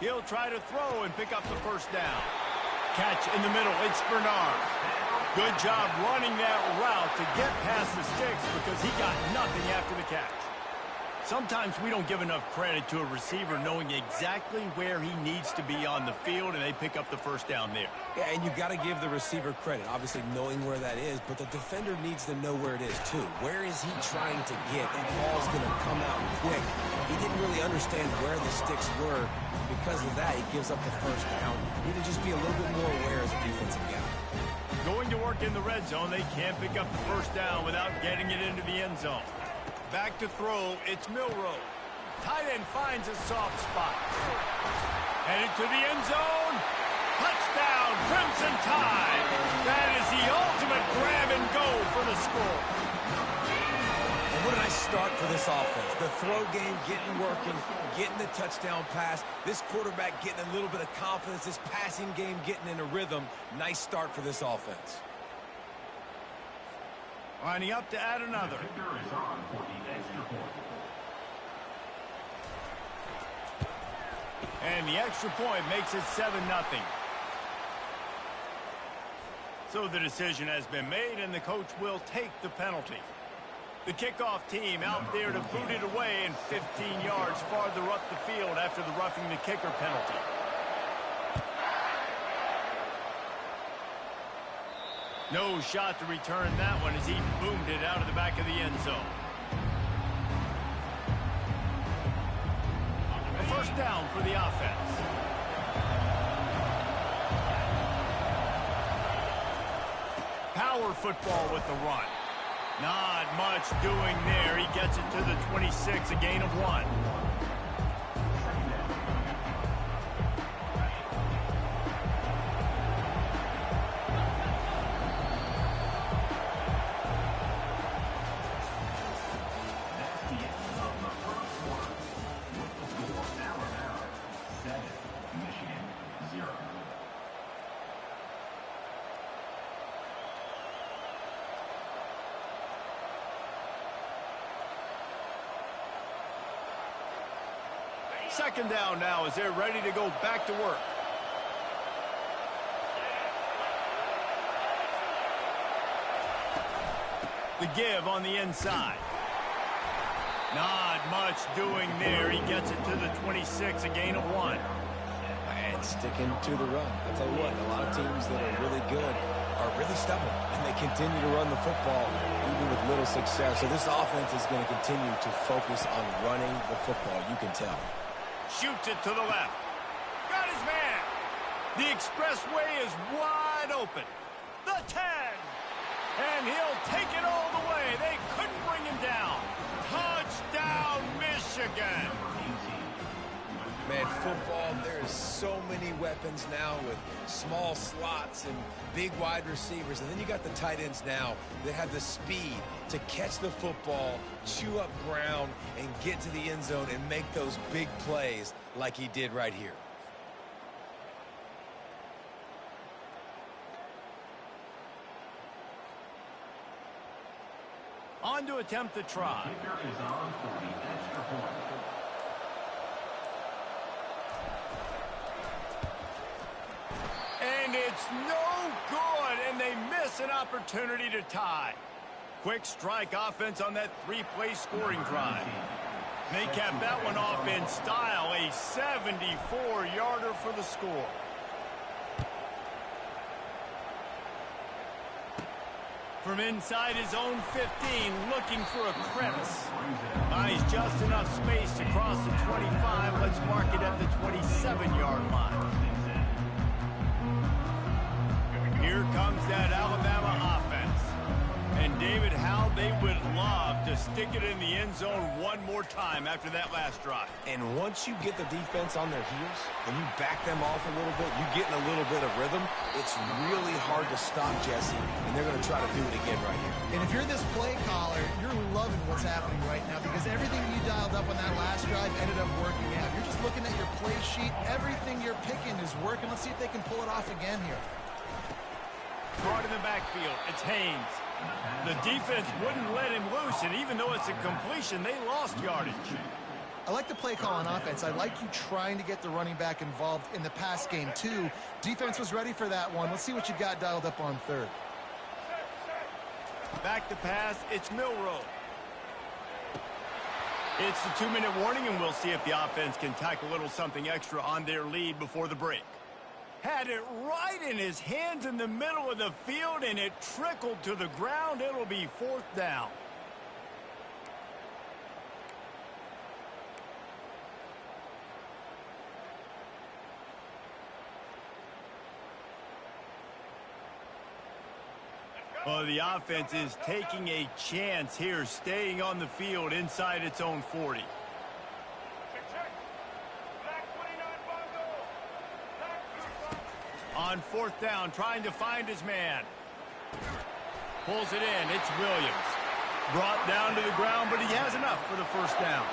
He'll try to throw and pick up the first down. Catch in the middle. It's Bernard. Good job running that route to get past the sticks because he got nothing after the catch. Sometimes we don't give enough credit to a receiver knowing exactly where he needs to be on the field, and they pick up the first down there. Yeah, and you got to give the receiver credit, obviously knowing where that is, but the defender needs to know where it is too. Where is he trying to get? That ball's going to come out quick. He didn't really understand where the sticks were. Because of that, he gives up the first down. You need to just be a little bit more aware as a defensive guy. Going to work in the red zone, they can't pick up the first down without getting it into the end zone. Back to throw, it's Milroe. Tight end finds a soft spot. Headed to the end zone. Touchdown, Crimson Tide. That is the ultimate grab and go for the score. And what a nice start for this offense. The throw game getting working, getting the touchdown pass. This quarterback getting a little bit of confidence. This passing game getting in a rhythm. Nice start for this offense. Lining up to add another. Kicker is on for the extra point. And the extra point makes it 7-0. So the decision has been made, and the coach will take the penalty. The kickoff team out there to boot it away and 15 yards farther up the field after the roughing the kicker penalty. No shot to return that one as he boomed it out of the back of the end zone. A first down for the offense. Power football with the run. Not much doing there. He gets it to the 26, a gain of 1. That's the end of the first quarter. With the score now Second down now as they're ready to go back to work. The give on the inside. Not much doing there. He gets it to the 26, a gain of 1. And sticking to the run. I'll tell you what, a lot of teams that are really good are really stubborn, and they continue to run the football even with little success. So this offense is going to continue to focus on running the football, you can tell. Shoots it to the left. Got his man. The expressway is wide open. The 10. And he'll take it all the way. They couldn't bring him down. Touchdown, Michigan. Man, football, there's so many weapons now with small slots and big wide receivers. And then you got the tight ends now that have the speed to catch the football, chew up ground, and get to the end zone and make those big plays like he did right here. On to attempt the try. Kicker is on for the extra point. And it's no good, and they miss an opportunity to tie. Quick strike offense on that 3-play scoring drive. They capped that one off in style, a 74-yarder for the score. From inside his own 15, looking for a crevice. Buys just enough space to cross the 25. Let's mark it at the 27-yard line. Here comes that Alabama offense. And David, how they would love to stick it in the end zone one more time after that last drive. And once you get the defense on their heels and you back them off a little bit, you get in a little bit of rhythm, it's really hard to stop Jesse, and they're going to try to do it again right here. And if you're this play caller, you're loving what's happening right now because everything you dialed up on that last drive ended up working out. You're just looking at your play sheet. Everything you're picking is working. Let's see if they can pull it off again here. Guard in the backfield. It's Haynes. The defense wouldn't let him loose, and even though it's a completion, they lost yardage. I like the play call on offense. I like you trying to get the running back involved in the pass game, too. Defense was ready for that one. Let's see what you got dialed up on third. Back to pass. It's Milroe. It's the 2-minute warning, and we'll see if the offense can tack a little something extra on their lead before the break. Had it right in his hands in the middle of the field, and it trickled to the ground. It'll be 4th down. Well, the offense is taking a chance here, staying on the field inside its own 40. On 4th down, trying to find his man. Pulls it in. It's Williams. Brought down to the ground, but he has enough for the 1st down.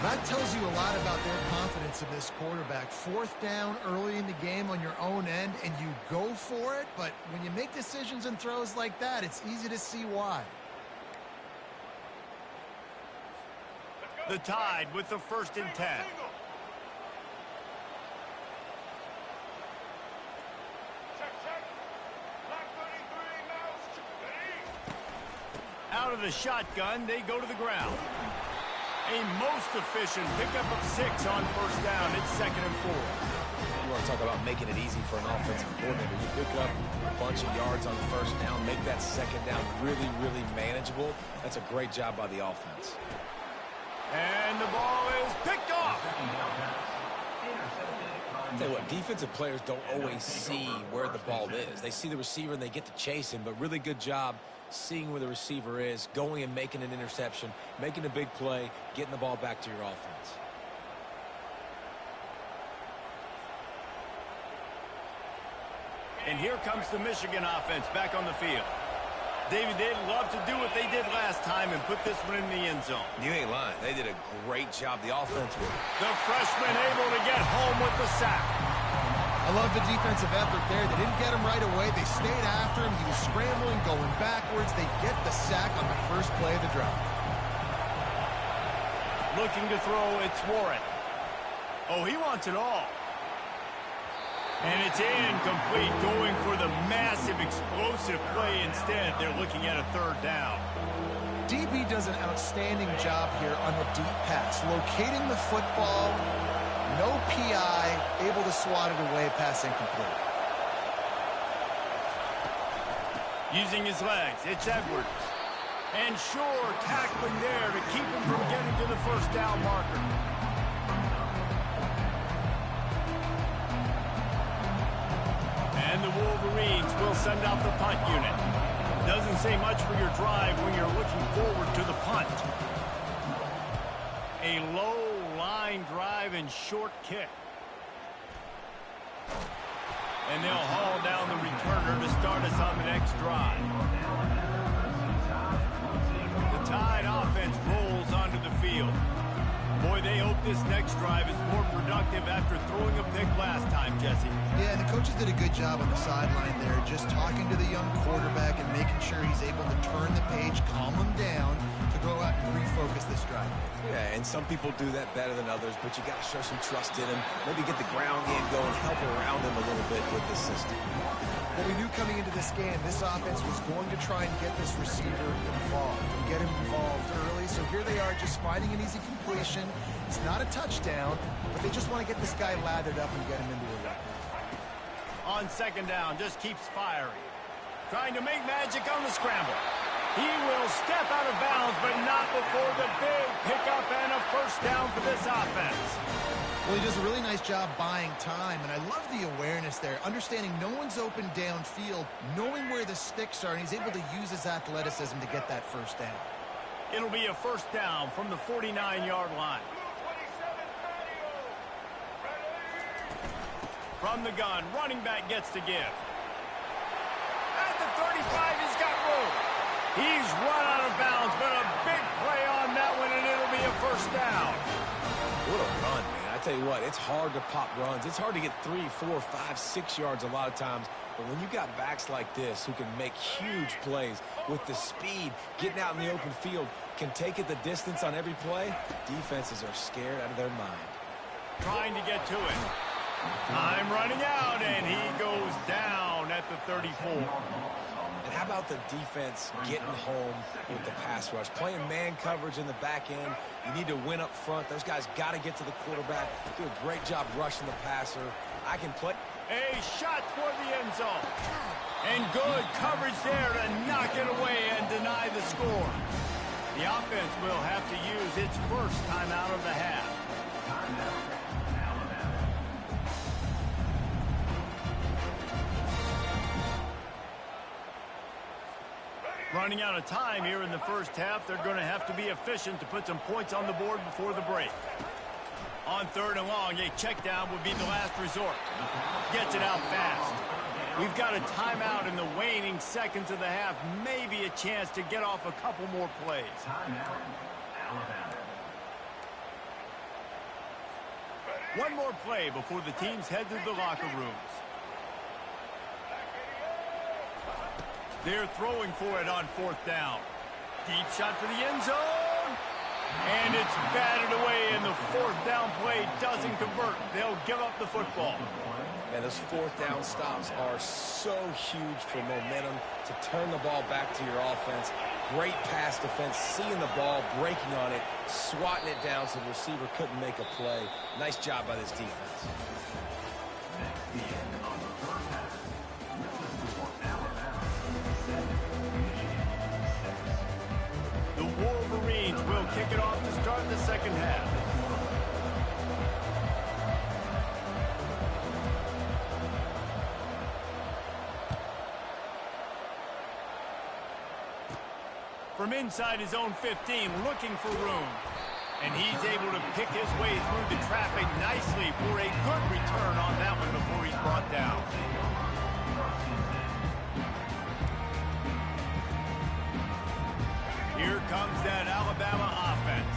That tells you a lot about their confidence of this quarterback. 4th down early in the game on your own end, and you go for it. But when you make decisions and throws like that, it's easy to see why. The Tide with the 1st and 10. Out of the shotgun, they go to the ground. A most efficient pickup of 6 on 1st down. It's 2nd and 4. You want to talk about making it easy for an offensive coordinator. You pick up a bunch of yards on 1st down, make that 2nd down really, really manageable. That's a great job by the offense. And the ball is picked off. I'll tell you what, defensive players don't always see where the ball is. They see the receiver and they get to chase him, but really good job seeing where the receiver is, going and making an interception, making a big play, getting the ball back to your offense. And here comes the Michigan offense back on the field. David, they'd love to do what they did last time and put this one in the end zone. You ain't lying. They did a great job, the offense with it. The freshman able to get home with the sack. I love the defensive effort there. They didn't get him right away. They stayed after him. He was scrambling, going backwards. They get the sack on the first play of the drive. Looking to throw, it's Warren. Oh, he wants it all. And it's incomplete, going for the massive explosive play instead. They're looking at a third down. DB does an outstanding job here on the deep pass, locating the football, no PI, able to swat it away, pass incomplete. Using his legs, it's Edwards. And sure, tackling there to keep him from getting to the first down marker. And the Wolverines will send out the punt unit. Doesn't say much for your drive when you're looking forward to the punt. A low line drive and short kick. And they'll haul down the returner to start us on the next drive. The Tide offense rolls onto the field. Boy, they hope this next drive is more productive after throwing a pick last time, Jesse. Yeah, and the coaches did a good job on the sideline there, just talking to the young quarterback and making sure he's able to turn the page, calm him down, to go out and refocus this drive. Yeah, and some people do that better than others, but you got to show some trust in him. Maybe get the ground game going, help around him a little bit with this system. Well, we knew coming into this game, this offense was going to try and get this receiver involved and get him involved early. So here they are just finding an easy completion. It's not a touchdown, but they just want to get this guy lathered up and get him into a run. On second down, just keeps firing. Trying to make magic on the scramble. He will step out of bounds, but not before the big pickup and a first down for this offense. Well, he does a really nice job buying time, and I love the awareness there, understanding no one's open downfield, knowing where the sticks are, and he's able to use his athleticism to get that first down. It'll be a first down from the 49-yard line. From the gun, running back gets to give. At the 35, he's got room. He's run out of bounds, but a big play on that one, and it'll be a first down. What a run, man. I tell you what, it's hard to pop runs. It's hard to get 3, 4, 5, 6 yards a lot of times. But when you got backs like this who can make huge plays with the speed, getting out in the open field, can take it the distance on every play, defenses are scared out of their mind. Trying to get to it. Time running out, and he goes down at the 34. And how about the defense getting home with the pass rush? Playing man coverage in the back end. You need to win up front. Those guys got to get to the quarterback. Do a great job rushing the passer. I can play. A shot for the end zone. And good coverage there to knock it away and deny the score. The offense will have to use its first timeout of the half. Running out of time here in the first half. They're going to have to be efficient to put some points on the board before the break. On third and long, a check down would be the last resort. Gets it out fast. We've got a timeout in the waning seconds of the half. Maybe a chance to get off a couple more plays. One more play before the teams head to the locker rooms. They're throwing for it on fourth down. Deep shot for the end zone. And it's batted away, and the fourth down play doesn't convert. They'll give up the football. And those fourth down stops are so huge for momentum to turn the ball back to your offense. Great pass defense, seeing the ball, breaking on it, swatting it down so the receiver couldn't make a play. Nice job by this defense. The Wolverines will kick it off to start the second half. From inside his own 15, looking for room. And he's able to pick his way through the traffic nicely for a good return on that one before he's brought down. Here comes that Alabama offense.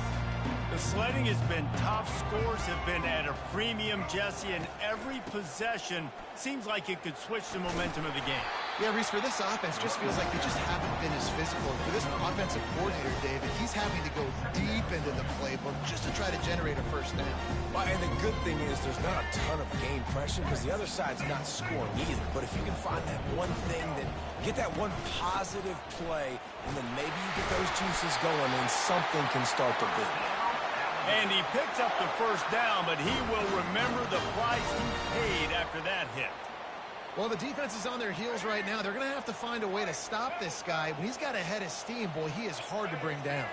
The sledding has been tough. Scores have been at a premium, Jesse, and every possession seems like it could switch the momentum of the game. Yeah, Reese, for this offense, just feels like they just haven't been as physical. For this offensive coordinator, David, he's having to go deep into the playbook just to try to generate a first down. And the good thing is there's not a ton of game pressure because the other side's not scoring either. But if you can find that one thing, get that one positive play, and then maybe you get those juices going and something can start to build. And he picks up the first down, but he will remember the price he paid after that hit. Well, the defense is on their heels right now. They're going to have to find a way to stop this guy. When he's got a head of steam, boy, he is hard to bring down.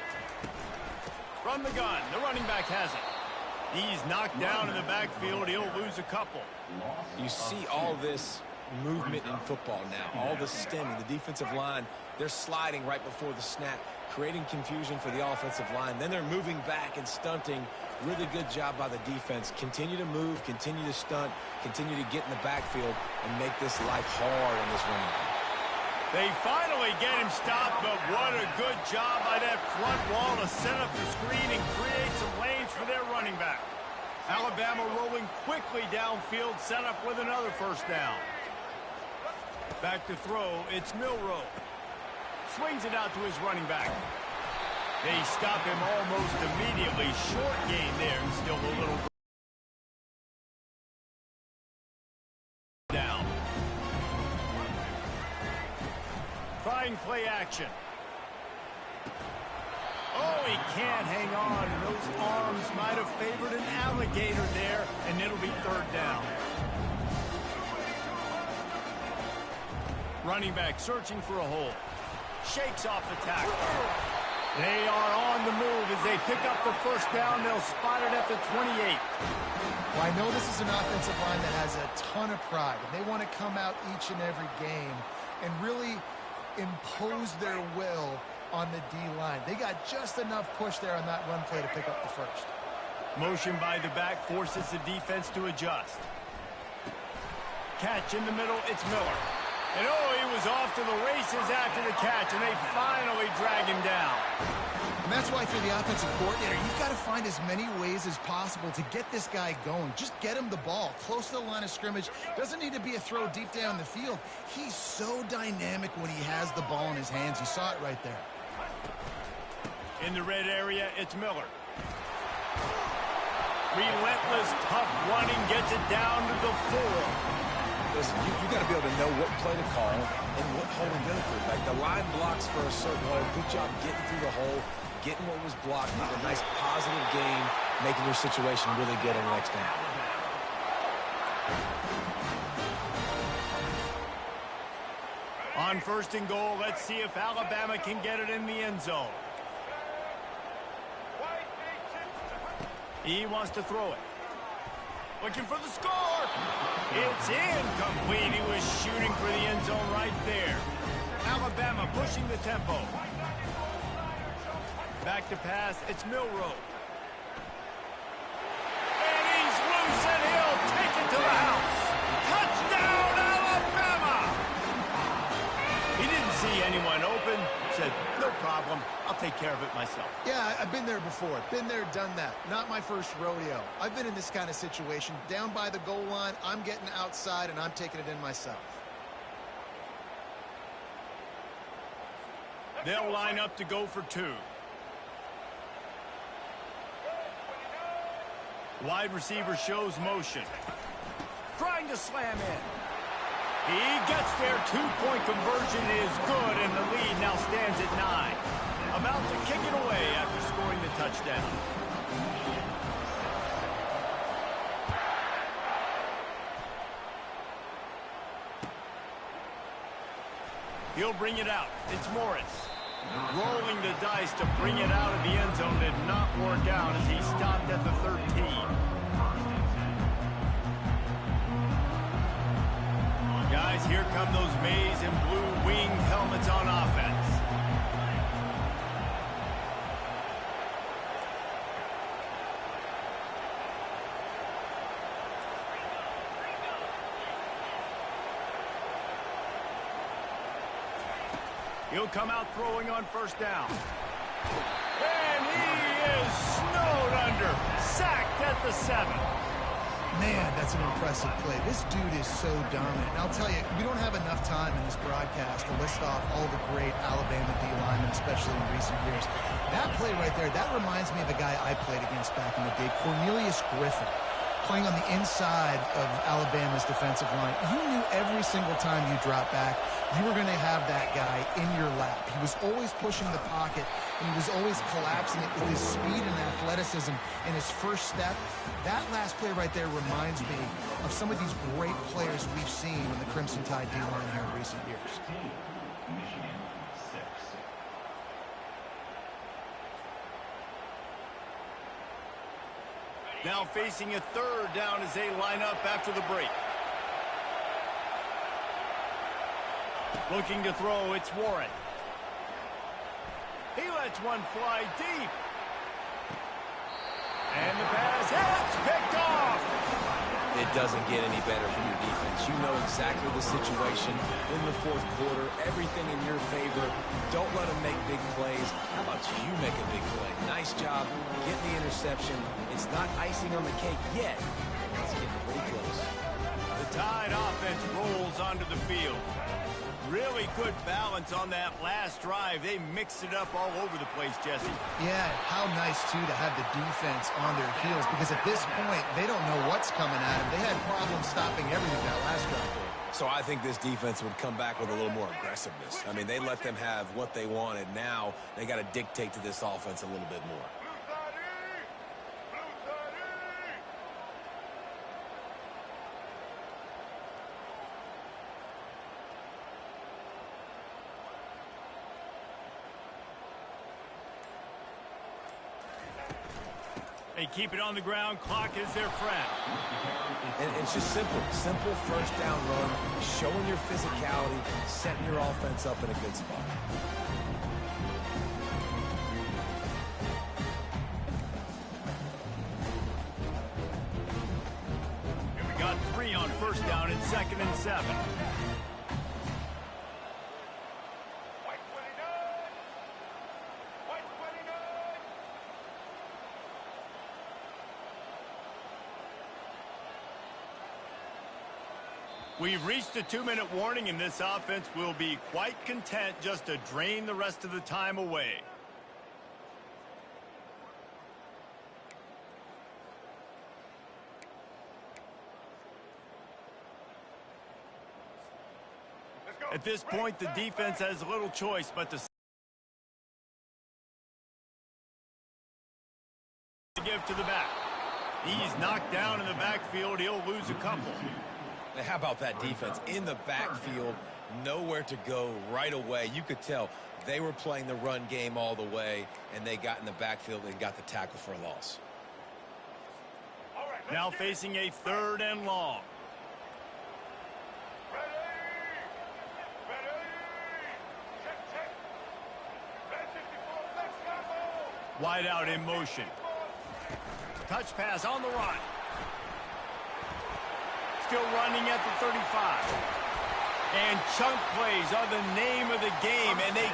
From the gun, the running back has it. He's knocked down in the backfield. He'll lose a couple. You see all this movement in football now, all the stemming, the defensive line, they're sliding right before the snap, creating confusion for the offensive line. Then they're moving back and stunting. Really good job by the defense. Continue to move, continue to stunt, continue to get in the backfield and make this life hard on this running back. They finally get him stopped, but what a good job by that front wall to set up the screen and create some lanes for their running back. Alabama rolling quickly downfield, set up with another first down. Back to throw, it's Milroe. Swings it out to his running back. They stop him almost immediately. Short gain there, and still a little down. Trying play action. Oh, he can't hang on. Those arms might have favored an alligator there, and it'll be third down. Running back searching for a hole. Shakes off the tackle. They are on the move as they pick up the first down. They'll spot it at the 28. Well, I know this is an offensive line that has a ton of pride, and they want to come out each and every game and really impose their will on the D-line. They got just enough push there on that run play to pick up the first. Motion by the back forces the defense to adjust. Catch in the middle, it's Miller. And oh, he was off to the races after the catch, and they finally drag him down. And that's why for the offensive coordinator, you've got to find as many ways as possible to get this guy going. Just get him the ball close to the line of scrimmage. Doesn't need to be a throw deep down the field. He's so dynamic when he has the ball in his hands. You saw it right there. In the red area, it's Miller. Relentless, tough running, gets it down to the 4. Listen, you got to be able to know what play to call and what hole to go through. Like the line blocks for a certain hole. Good job getting through the hole, getting what was blocked, making a nice positive gain, making your situation really good on the next down. On first and goal, let's see if Alabama can get it in the end zone. He wants to throw it. Looking for the score. It's incomplete. He was shooting for the end zone right there. Alabama pushing the tempo. Back to pass. It's Milroe. And he's loose, and he'll take it to the house. Touchdown, Alabama! He didn't see anyone open. Said, no problem. I'll take care of it myself. Yeah, I've been there before. Been there, done that. Not my first rodeo. I've been in this kind of situation. Down by the goal line, I'm getting outside, and I'm taking it in myself. They'll line up to go for 2. Wide receiver shows motion. Trying to slam in. He gets there. 2-point conversion is good, and the lead now stands at 9. About to kick it away after scoring the touchdown. He'll bring it out. It's Morris. Rolling the dice to bring it out of the end zone did not work out as he stopped at the 13. Guys, here come those maize and blue wing helmets on offense. He'll come out throwing on first down. And he is snowed under. Sacked at the 7. Man, that's an impressive play. This dude is so dominant. And I'll tell you, we don't have enough time in this broadcast to list off all the great Alabama D-linemen, especially in recent years. That play right there, that reminds me of a guy I played against back in the day, Cornelius Griffin. playing on the inside of Alabama's defensive line. You knew every single time you drop back, you were going to have that guy in your lap. He was always pushing the pocket, and he was always collapsing it with his speed and athleticism in his first step. That last play right there reminds me of some of these great players we've seen in the Crimson Tide D-line here in recent years. Michigan 6. Now facing a third down as they line up after the break. Looking to throw, it's Warren. He lets one fly deep. And the pass hits, picked off. It doesn't get any better from your defense. You know exactly the situation in the fourth quarter, everything in your favor. Don't let them make big plays. How about you make a big play? Nice job getting the interception. It's not icing on the cake yet. It's getting pretty close. The Tide offense rolls onto the field. Really good balance on that last drive. They mixed it up all over the place, Jesse. Yeah, how nice, too, to have the defense on their heels, because at this point, they don't know what's coming at them. They had problems stopping everything that last drive. So I think this defense would come back with a little more aggressiveness. I mean, they let them have what they wanted. Now they got to dictate to this offense a little bit more. They keep it on the ground. Clock is their friend. And it's just simple. Simple first down run, showing your physicality, setting your offense up in a good spot. And we got 3 on first down and 2nd and 7. We've reached a 2-minute warning, and this offense will be quite content just to drain the rest of the time away. At this point, the defense has little choice but to give to the back. He's knocked down in the backfield. He'll lose a couple. Now, how about that defense in the backfield, nowhere to go right away. You could tell they were playing the run game all the way, and they got in the backfield and got the tackle for a loss. Now facing a 3rd and long. Wide out in motion. Touch pass on the run. Still running at the 35. And chunk plays are the name of the game, and they...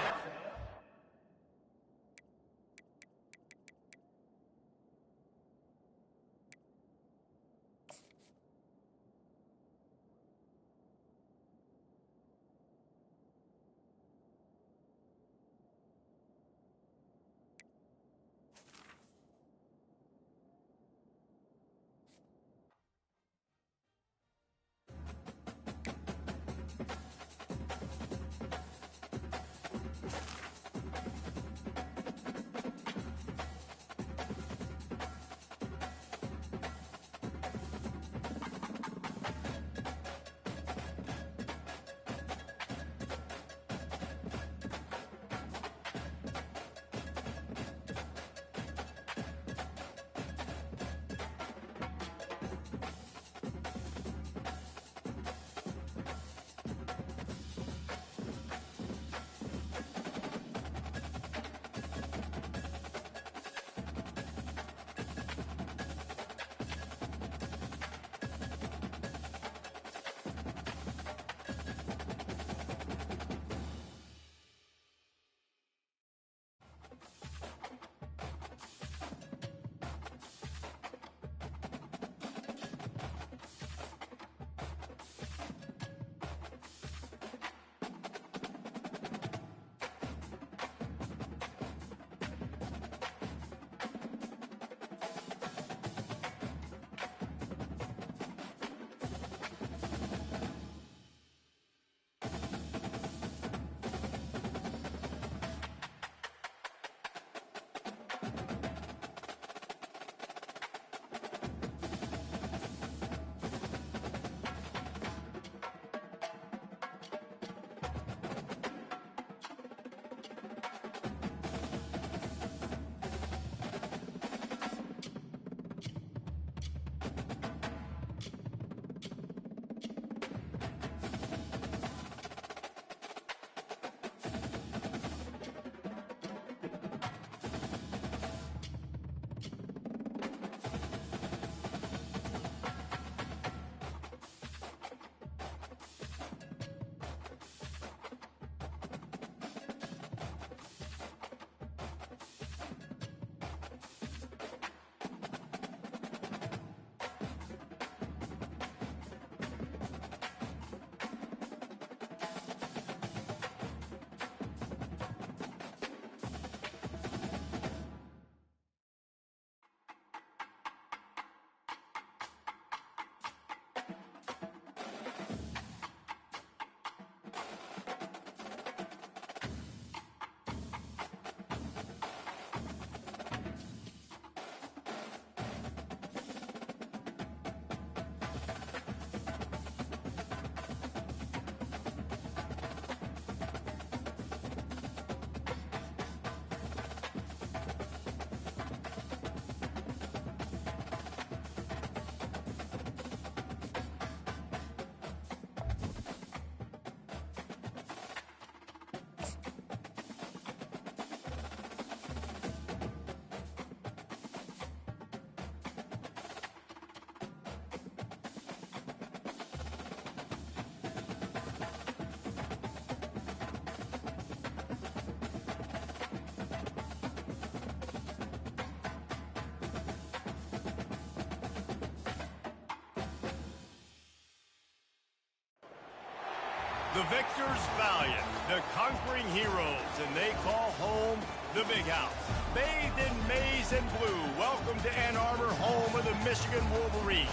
The victors valiant, the conquering heroes, and they call home the Big House. Bathed in maize and blue, welcome to Ann Arbor, home of the Michigan Wolverines.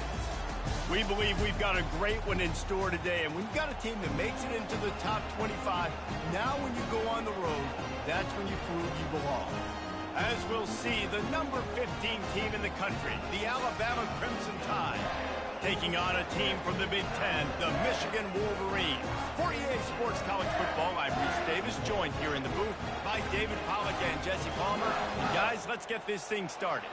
We believe we've got a great one in store today, and we've got a team that makes it into the top 25. Now when you go on the road, that's when you prove you belong. As we'll see, the number 15 team in the country, the Alabama Crimson Tide, taking on a team from the Big Ten, the Michigan Wolverines. For EA Sports College Football, I'm Reese Davis, joined here in the booth by David Pollack and Jesse Palmer. And guys, let's get this thing started.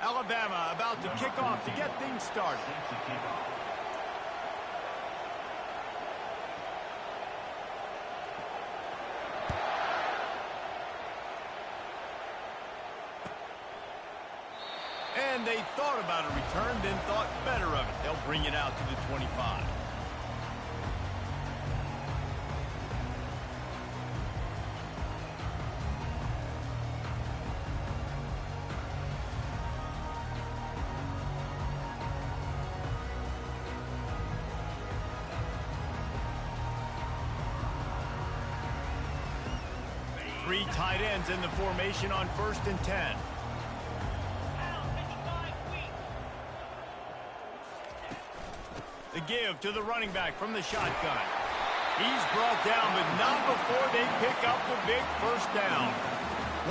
Alabama about to kick off to get things started. And they thought about a return, then thought better of it. They'll bring it out to the 25. Three tight ends in the formation on 1st and 10. The give to the running back from the shotgun. He's brought down, but not before they pick up the big first down.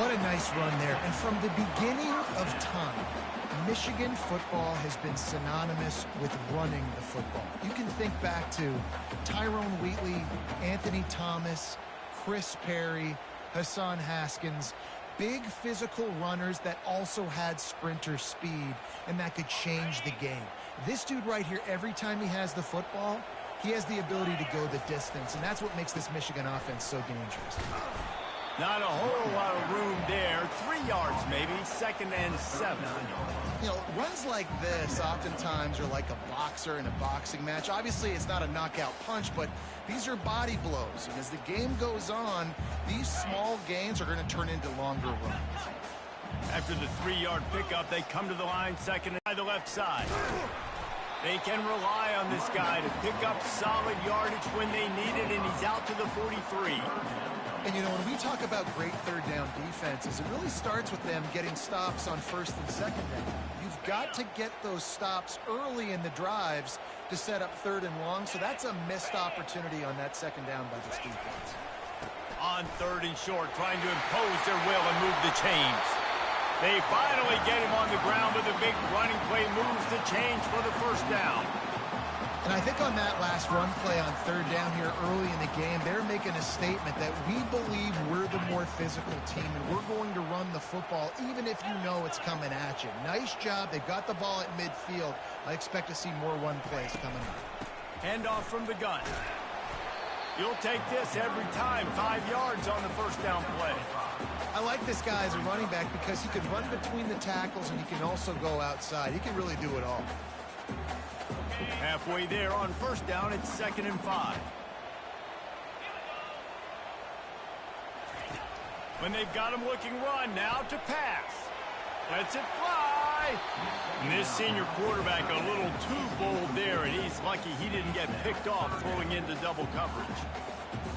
What a nice run there. And from the beginning of time, Michigan football has been synonymous with running the football. You can think back to Tyrone Wheatley, Anthony Thomas, Chris Perry, Hassan Haskins, big physical runners that also had sprinter speed and that could change the game. This dude right here, every time he has the football, he has the ability to go the distance, and that's what makes this Michigan offense so dangerous. Not a whole lot of room there. 3 yards maybe, 2nd and 7. You know, runs like this oftentimes are like a boxer in a boxing match. Obviously, it's not a knockout punch, but these are body blows. And as the game goes on, these small gains are going to turn into longer runs. After the 3-yard pickup, they come to the line 2nd and by the left side. They can rely on this guy to pick up solid yardage when they need it, and he's out to the 43. And, you know, when we talk about great third down defenses, it really starts with them getting stops on 1st and 2nd down. You've got to get those stops early in the drives to set up 3rd and long, so that's a missed opportunity on that 2nd down by this defense. On 3rd and short, trying to impose their will and move the chains. They finally get him on the ground, but the big running play moves the chains for the first down. And I think on that last run play on 3rd down here early in the game, they're making a statement that we believe we're the more physical team and we're going to run the football even if you know it's coming at you. Nice job. They've got the ball at midfield. I expect to see more run plays coming up. Handoff from the gun. You'll take this every time. 5 yards on the first down play. I like this guy as a running back because he can run between the tackles and he can also go outside. He can really do it all. Halfway there on 1st down, it's 2nd and 5. When they've got him looking run, now to pass. Lets it fly. And this senior quarterback a little too bold there, and he's lucky he didn't get picked off throwing into double coverage.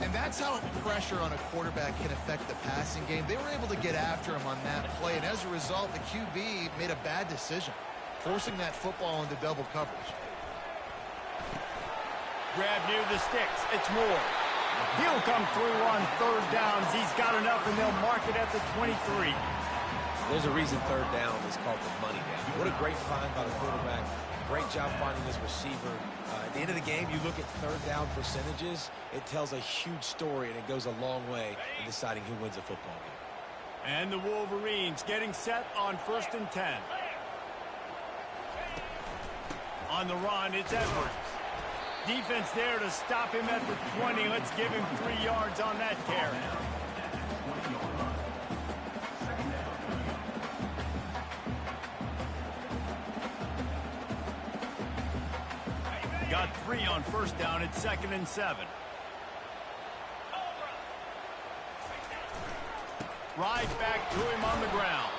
And that's how pressure on a quarterback can affect the passing game. They were able to get after him on that play, and as a result, the QB made a bad decision, forcing that football into double coverage. Grab near the sticks. It's Moore. He'll come through on 3rd downs. He's got enough, and they'll mark it at the 23. There's a reason 3rd down is called the money down. What a great find by the quarterback. Great job finding his receiver. At the end of the game, you look at 3rd down percentages. It tells a huge story, and it goes a long way in deciding who wins a football game. And the Wolverines getting set on 1st and 10. On the run, it's Edwards. Defense there to stop him at the 20. Let's give him 3 yards on that carry. free on first down at 2nd and 7. Right back to him on the ground.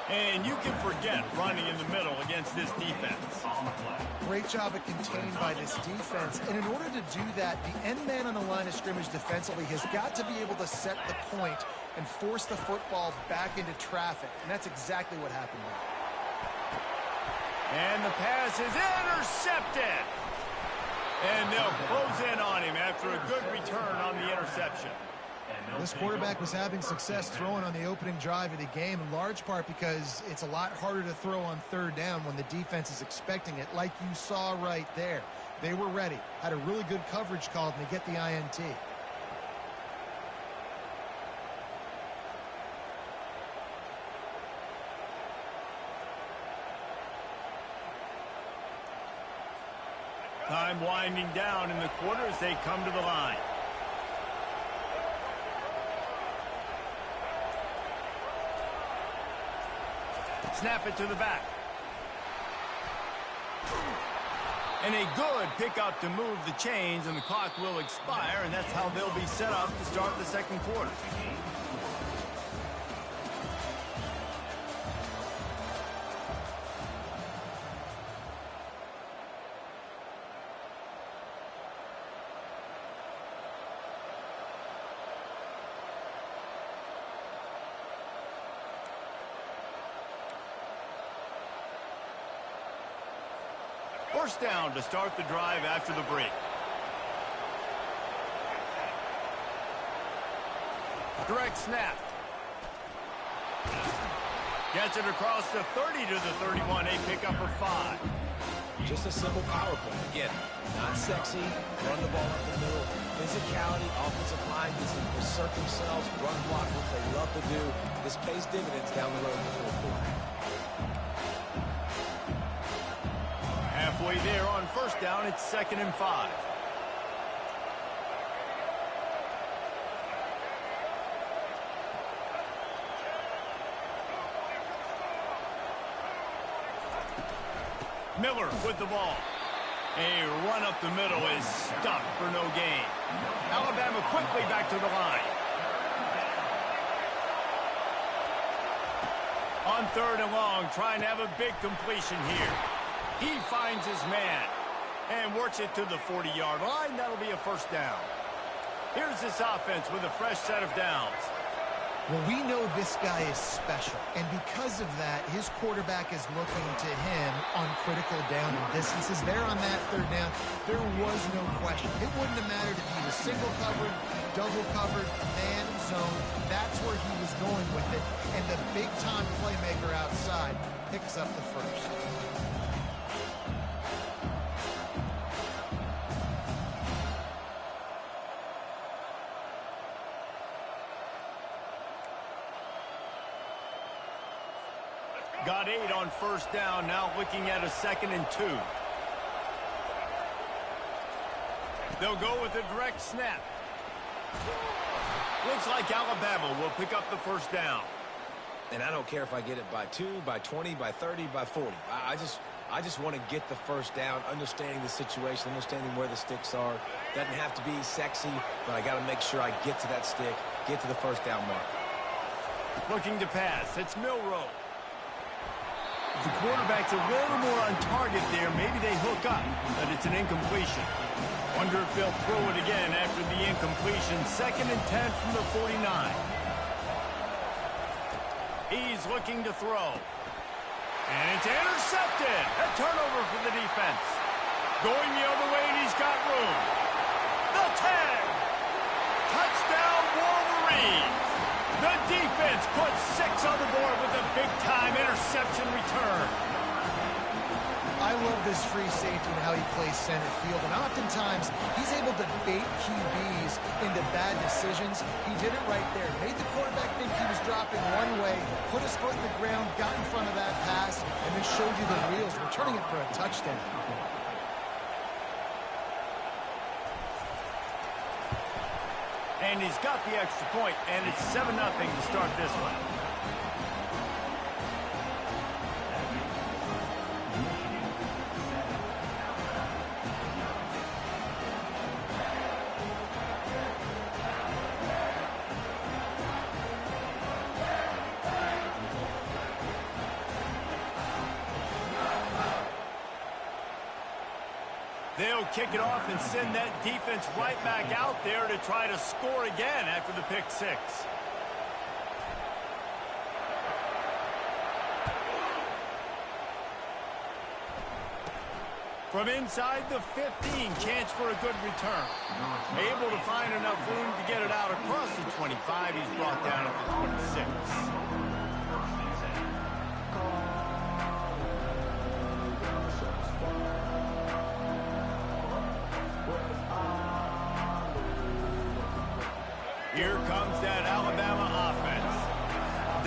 And you can forget running in the middle against this defense. Great job of contained by this defense. And in order to do that, the end man on the line of scrimmage defensively has got to be able to set the point and force the football back into traffic. And that's exactly what happened there. And the pass is intercepted. And they'll close in on him after a good return on the interception. This quarterback was having success throwing on the opening drive of the game, in large part because it's a lot harder to throw on third down when the defense is expecting it, like you saw right there. They were ready, had a really good coverage call, and they get the INT. Time winding down in the quarter as they come to the line. Snap it to the back. And a good pickup to move the chains, and the clock will expire, and that's how they'll be set up to start the second quarter. First down to start the drive after the break. Direct snap. Gets it across the 30 to the 31, a pickup of 5. Just a simple power play. Again, not sexy, run the ball up the middle, physicality, offensive line gets to assert themselves, run block, what they love to do. This pays dividends down the road in the fourth quarter. Halfway there on first down, it's 2nd and 5. Miller with the ball. A run up the middle is stuffed for no gain. Alabama quickly back to the line. On 3rd and long, trying to have a big completion here. He finds his man and works it to the 40-yard line. That'll be a first down. Here's this offense with a fresh set of downs. Well, we know this guy is special, and because of that, his quarterback is looking to him on critical down and distances. There on that 3rd down, there was no question. It wouldn't have mattered if he was single covered, double covered, man, zone. That's where he was going with it, and the big-time playmaker outside picks up the first. Got 8 on first down, now looking at a 2nd and 2. They'll go with a direct snap. Looks like Alabama will pick up the first down. And I don't care if I get it by 2, by 20, by 30, by 40. I just want to get the first down, understanding the situation, understanding where the sticks are. Doesn't have to be sexy, but I got to make sure I get to that stick, get to the first down mark. Looking to pass, it's Milroe. The quarterback's a little more on target there. Maybe they hook up, but it's an incompletion. Wonder if they'll throw it again after the incompletion. 2nd and 10 from the 49. He's looking to throw. And it's intercepted. A turnover for the defense. Going the other way, and he's got room. The tag. Touchdown, Wolverines. The defense puts 6 on the board with a big-time interception return. I love this free safety and how he plays center field, and oftentimes he's able to bait QBs into bad decisions. He did it right there. Made the quarterback think he was dropping one way, put his foot in the ground, got in front of that pass, and then showed you the wheels, returning it for a touchdown. And he's got the extra point, and it's 7-0 to start this one. They'll kick it off and send that defense right back out there to try to score again after the pick six. From inside the 15, chance for a good return. Able to find enough room to get it out across the 25. He's brought down at the 26. Here comes that Alabama offense.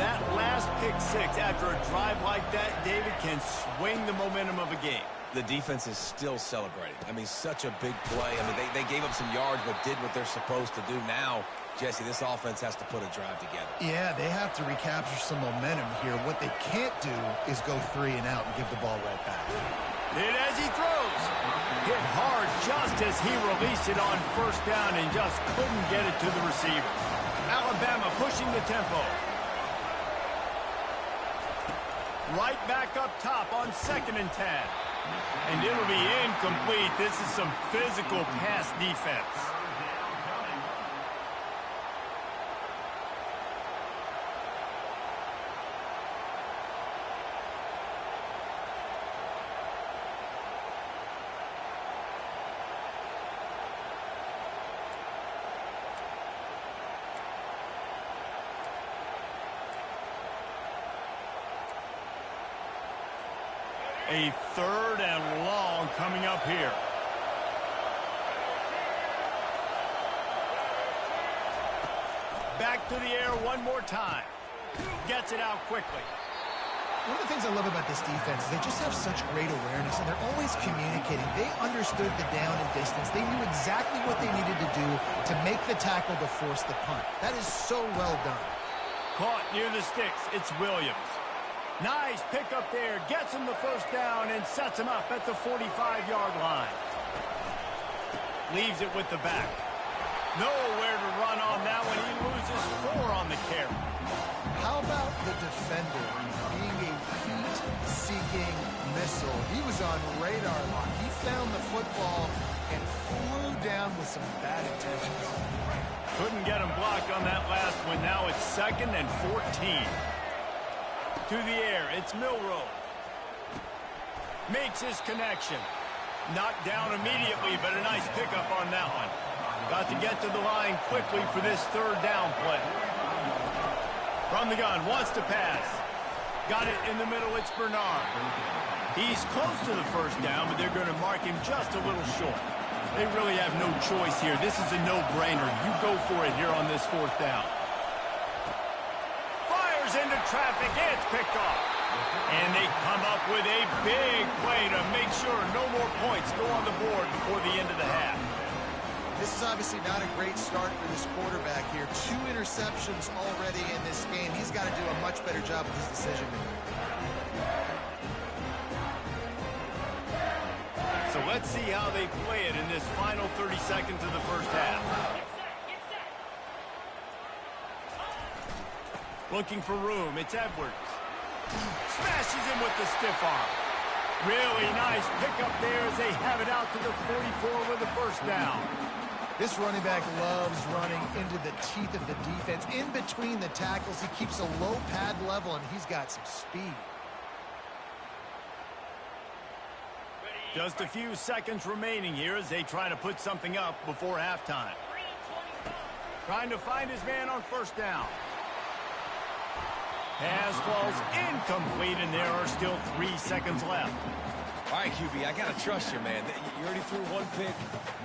That last pick six after a drive like that, David, can swing the momentum of a game. The defense is still celebrating. I mean, such a big play. I mean, they gave up some yards but did what they're supposed to do. Now, Jesse, this offense has to put a drive together. Yeah, they have to recapture some momentum here. What they can't do is go 3 and out and give the ball right back. Hit as he throws. Hit hard just as he released it on first down and just couldn't get it to the receiver. Alabama pushing the tempo. Right back up top on 2nd and 10. And it'll be incomplete. This is some physical pass defense. A 3rd and long coming up here. Back to the air one more time. Gets it out quickly. One of the things I love about this defense is they just have such great awareness, and they're always communicating. They understood the down and distance. They knew exactly what they needed to do to make the tackle to force the punt. That is so well done. Caught near the sticks. It's Williams. Nice pickup there. Gets him the first down and sets him up at the 45-yard line. Leaves it with the back. Nowhere to run on that one. He loses 4 on the carry. How about the defender being a heat-seeking missile? He was on radar lock. He found the football and flew down with some bad intentions. Couldn't get him blocked on that last one. Now it's 2nd and 14. To the air, it's Milroe. Makes his connection. Knocked down immediately, but a nice pickup on that one. Got to get to the line quickly for this 3rd down play. From the gun, wants to pass. Got it in the middle, it's Bernard. He's close to the first down, but they're going to mark him just a little short. They really have no choice here. This is a no-brainer. You go for it here on this 4th down. Into traffic, it's picked off. And they come up with a big play to make sure no more points go on the board before the end of the half. This is obviously not a great start for this quarterback here. 2 interceptions already in this game. He's got to do a much better job with his decision making. So let's see how they play it in this final 30 seconds of the first half. Looking for room, it's Edwards. Smashes him with the stiff arm. Really nice pickup there as they have it out to the 44 with the first down. This running back loves running into the teeth of the defense. In between the tackles, he keeps a low pad level, and he's got some speed. Just a few seconds remaining here as they try to put something up before halftime. Trying to find his man on first down. Pass falls incomplete, and there are still 3 seconds left. All right, QB, I got to trust you, man. You already threw 1 pick.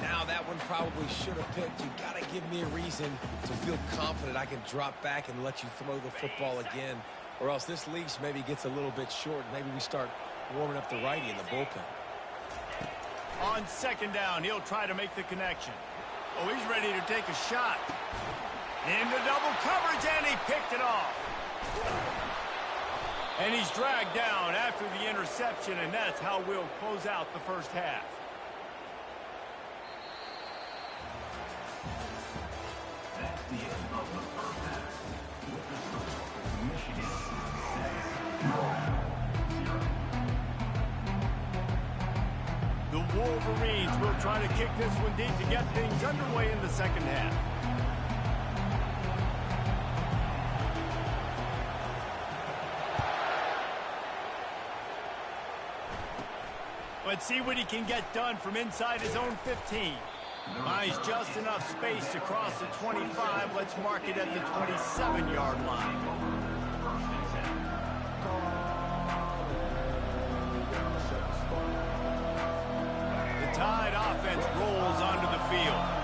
Now that one probably should have picked. You got to give me a reason to feel confident I can drop back and let you throw the football again, or else this leash maybe gets a little bit short. Maybe we start warming up the righty in the bullpen. On 2nd down, he'll try to make the connection. Oh, he's ready to take a shot. Into double coverage, and he picked it off. And he's dragged down after the interception, and that's how we'll close out the first half. That's the end of the first half. With the score, Michigan 6, Iowa 0. The Wolverines will try to kick this one deep to get things underway in the second half. Let's see what he can get done from inside his own 15. Buys just enough space to cross the 25. Let's mark it at the 27-yard line. The Tide offense rolls onto the field.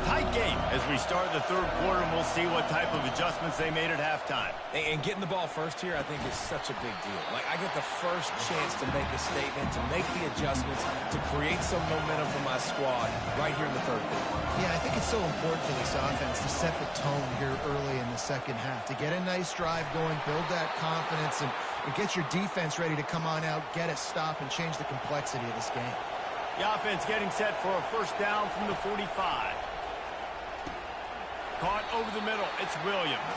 Tight game as we start the third quarter, and we'll see what type of adjustments they made at halftime. And getting the ball first here, I think, is such a big deal. Like, I get the first chance to make a statement, to make the adjustments, to create some momentum for my squad right here in the third quarter. Yeah, I think it's so important for this offense to set the tone here early in the second half, to get a nice drive going, build that confidence, and get your defense ready to come on out, get a stop, and change the complexity of this game. The offense getting set for a first down from the 45. Caught over the middle. It's Williams.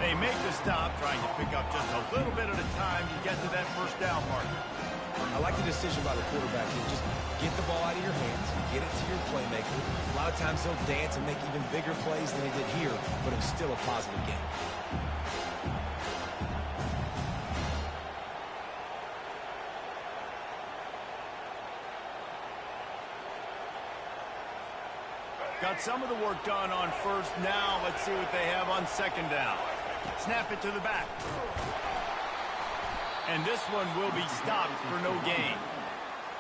They make the stop, trying to pick up just a little bit at a time to get to that first down marker. I like the decision by the quarterback here. Just get the ball out of your hands, get it to your playmaker. A lot of times he'll dance and make even bigger plays than he did here, but it's still a positive game. Got some of the work done on first. Now let's see what they have on second down. Snap it to the back. And this one will be stopped for no gain.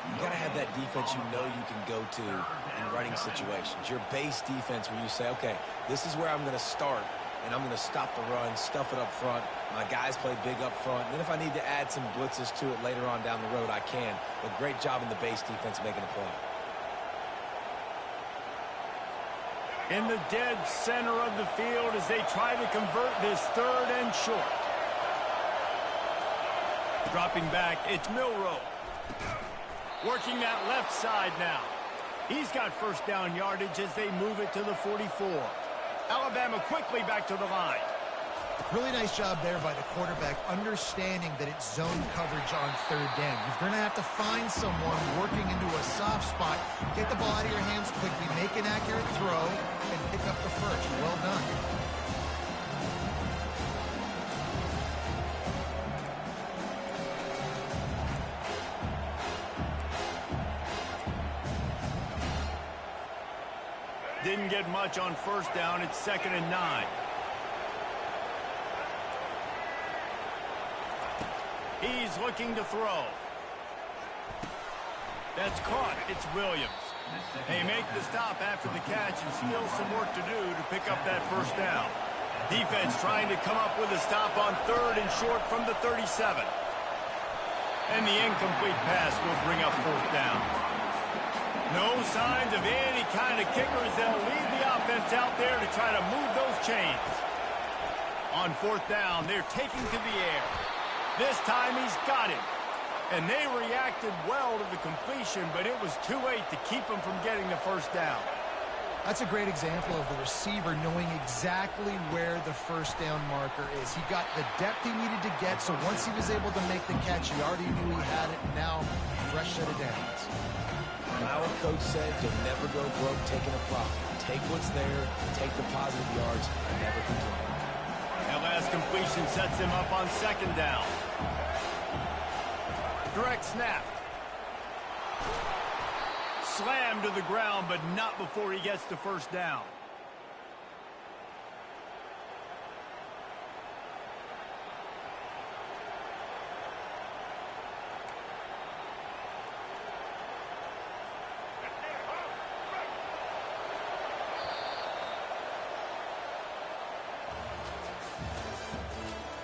You got to have that defense you know you can go to in running situations. Your base defense where you say, okay, this is where I'm going to start, and I'm going to stop the run, stuff it up front. My guys play big up front. And then if I need to add some blitzes to it later on down the road, I can. But great job in the base defense making a play. In the dead center of the field as they try to convert this third and short. Dropping back, it's Milroe. Working that left side now. He's got first down yardage as they move it to the 44. Alabama quickly back to the line. Really nice job there by the quarterback, understanding that it's zone coverage on third down. You're going to have to find someone working into a soft spot, get the ball out of your hands quickly, make an accurate throw, and pick up the first. Well done. Didn't get much on first down. It's 2nd and 9. He's looking to throw. That's caught. It's Williams. They make the stop after the catch and still some work to do to pick up that first down. Defense trying to come up with a stop on third and short from the 37. And the incomplete pass will bring up fourth down. No signs of any kind of kickers. They'll leave the offense out there to try to move those chains. On fourth down, they're taking to the air. This time he's got him. And they reacted well to the completion, but it was too late to keep him from getting the first down. That's a great example of the receiver knowing exactly where the first down marker is. He got the depth he needed to get, so once he was able to make the catch, he already knew he had it, and now fresh set of downs. Our coach said you'll never go broke taking a profit. Take what's there, take the positive yards, and never complain. That last completion sets him up on second down. Direct snap. Slammed to the ground, but not before he gets the first down.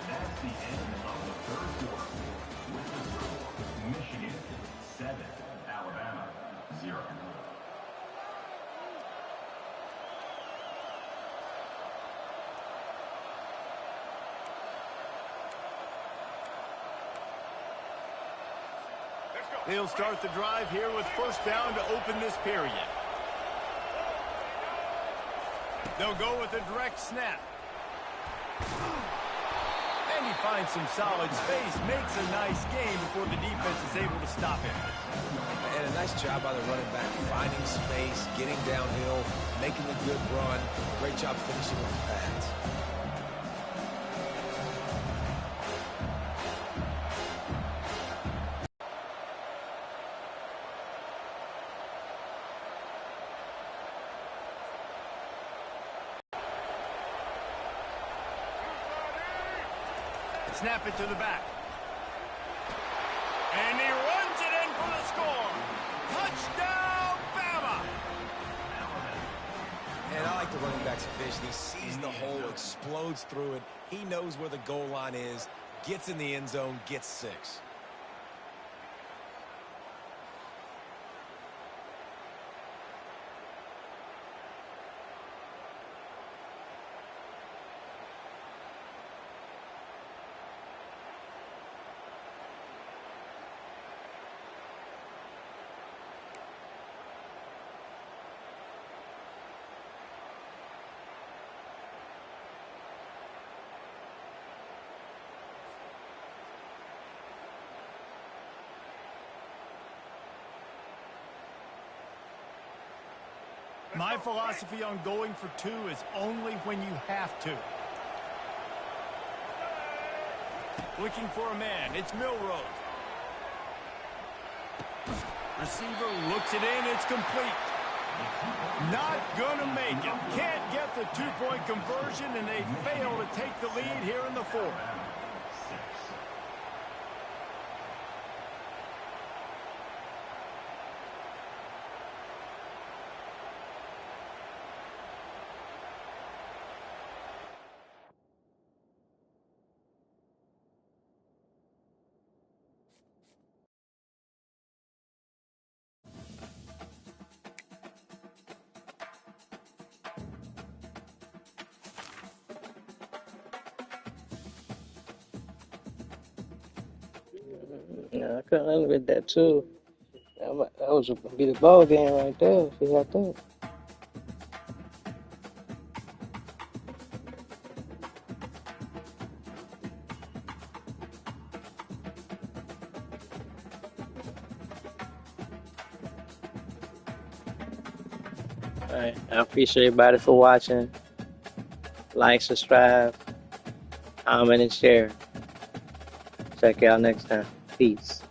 That's the end of the third quarter. With the score, Michigan 7, Alabama 0. They'll start the drive here with first down to open this period. They'll go with a direct snap. And he finds some solid space, makes a nice game before the defense is able to stop him. And a nice job by the running back, finding space, getting downhill, making a good run. Great job finishing with the pads. Snap it to the back. And he runs it in for the score. Touchdown, Bama! And I like the running back's vision. He sees the hole, explodes through it. He knows where the goal line is, gets in the end zone, gets 6. My philosophy on going for 2 is only when you have to. Looking for a man. It's Milroe. Receiver looks it in. It's complete. Not gonna make it. Can't get the 2-point conversion, and they fail to take the lead here in the 4th. Yeah, I couldn't live with that too. That was gonna be the ball game right there if he had that. All right, I appreciate everybody for watching. Like, subscribe, comment, and share. Check you out next time. Peace.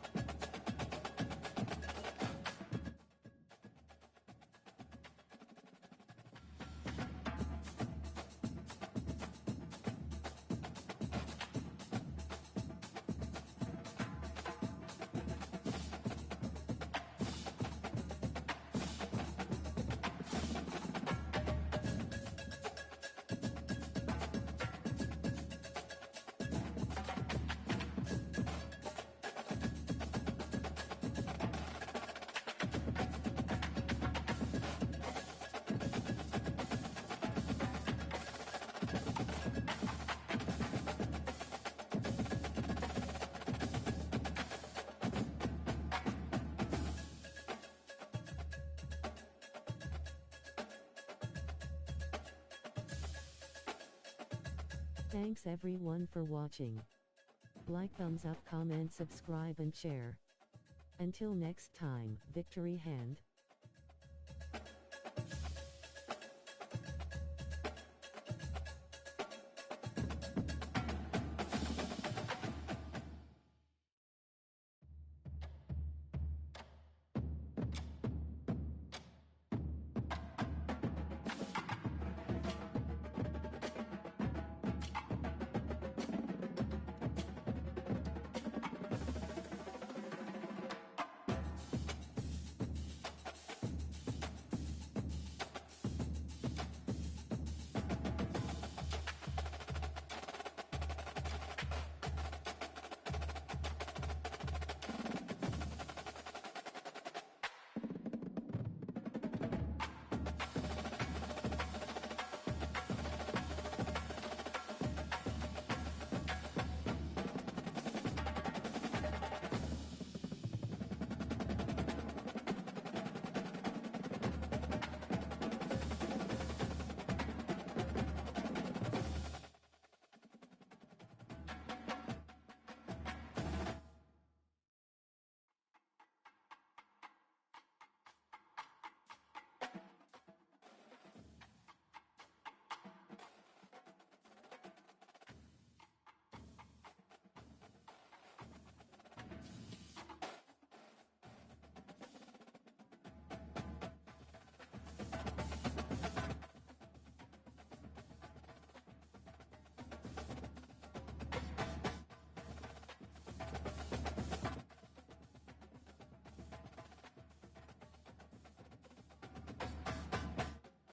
Thanks everyone for watching. Like, thumbs up, comment, subscribe and share. Until next time, Victory Hand.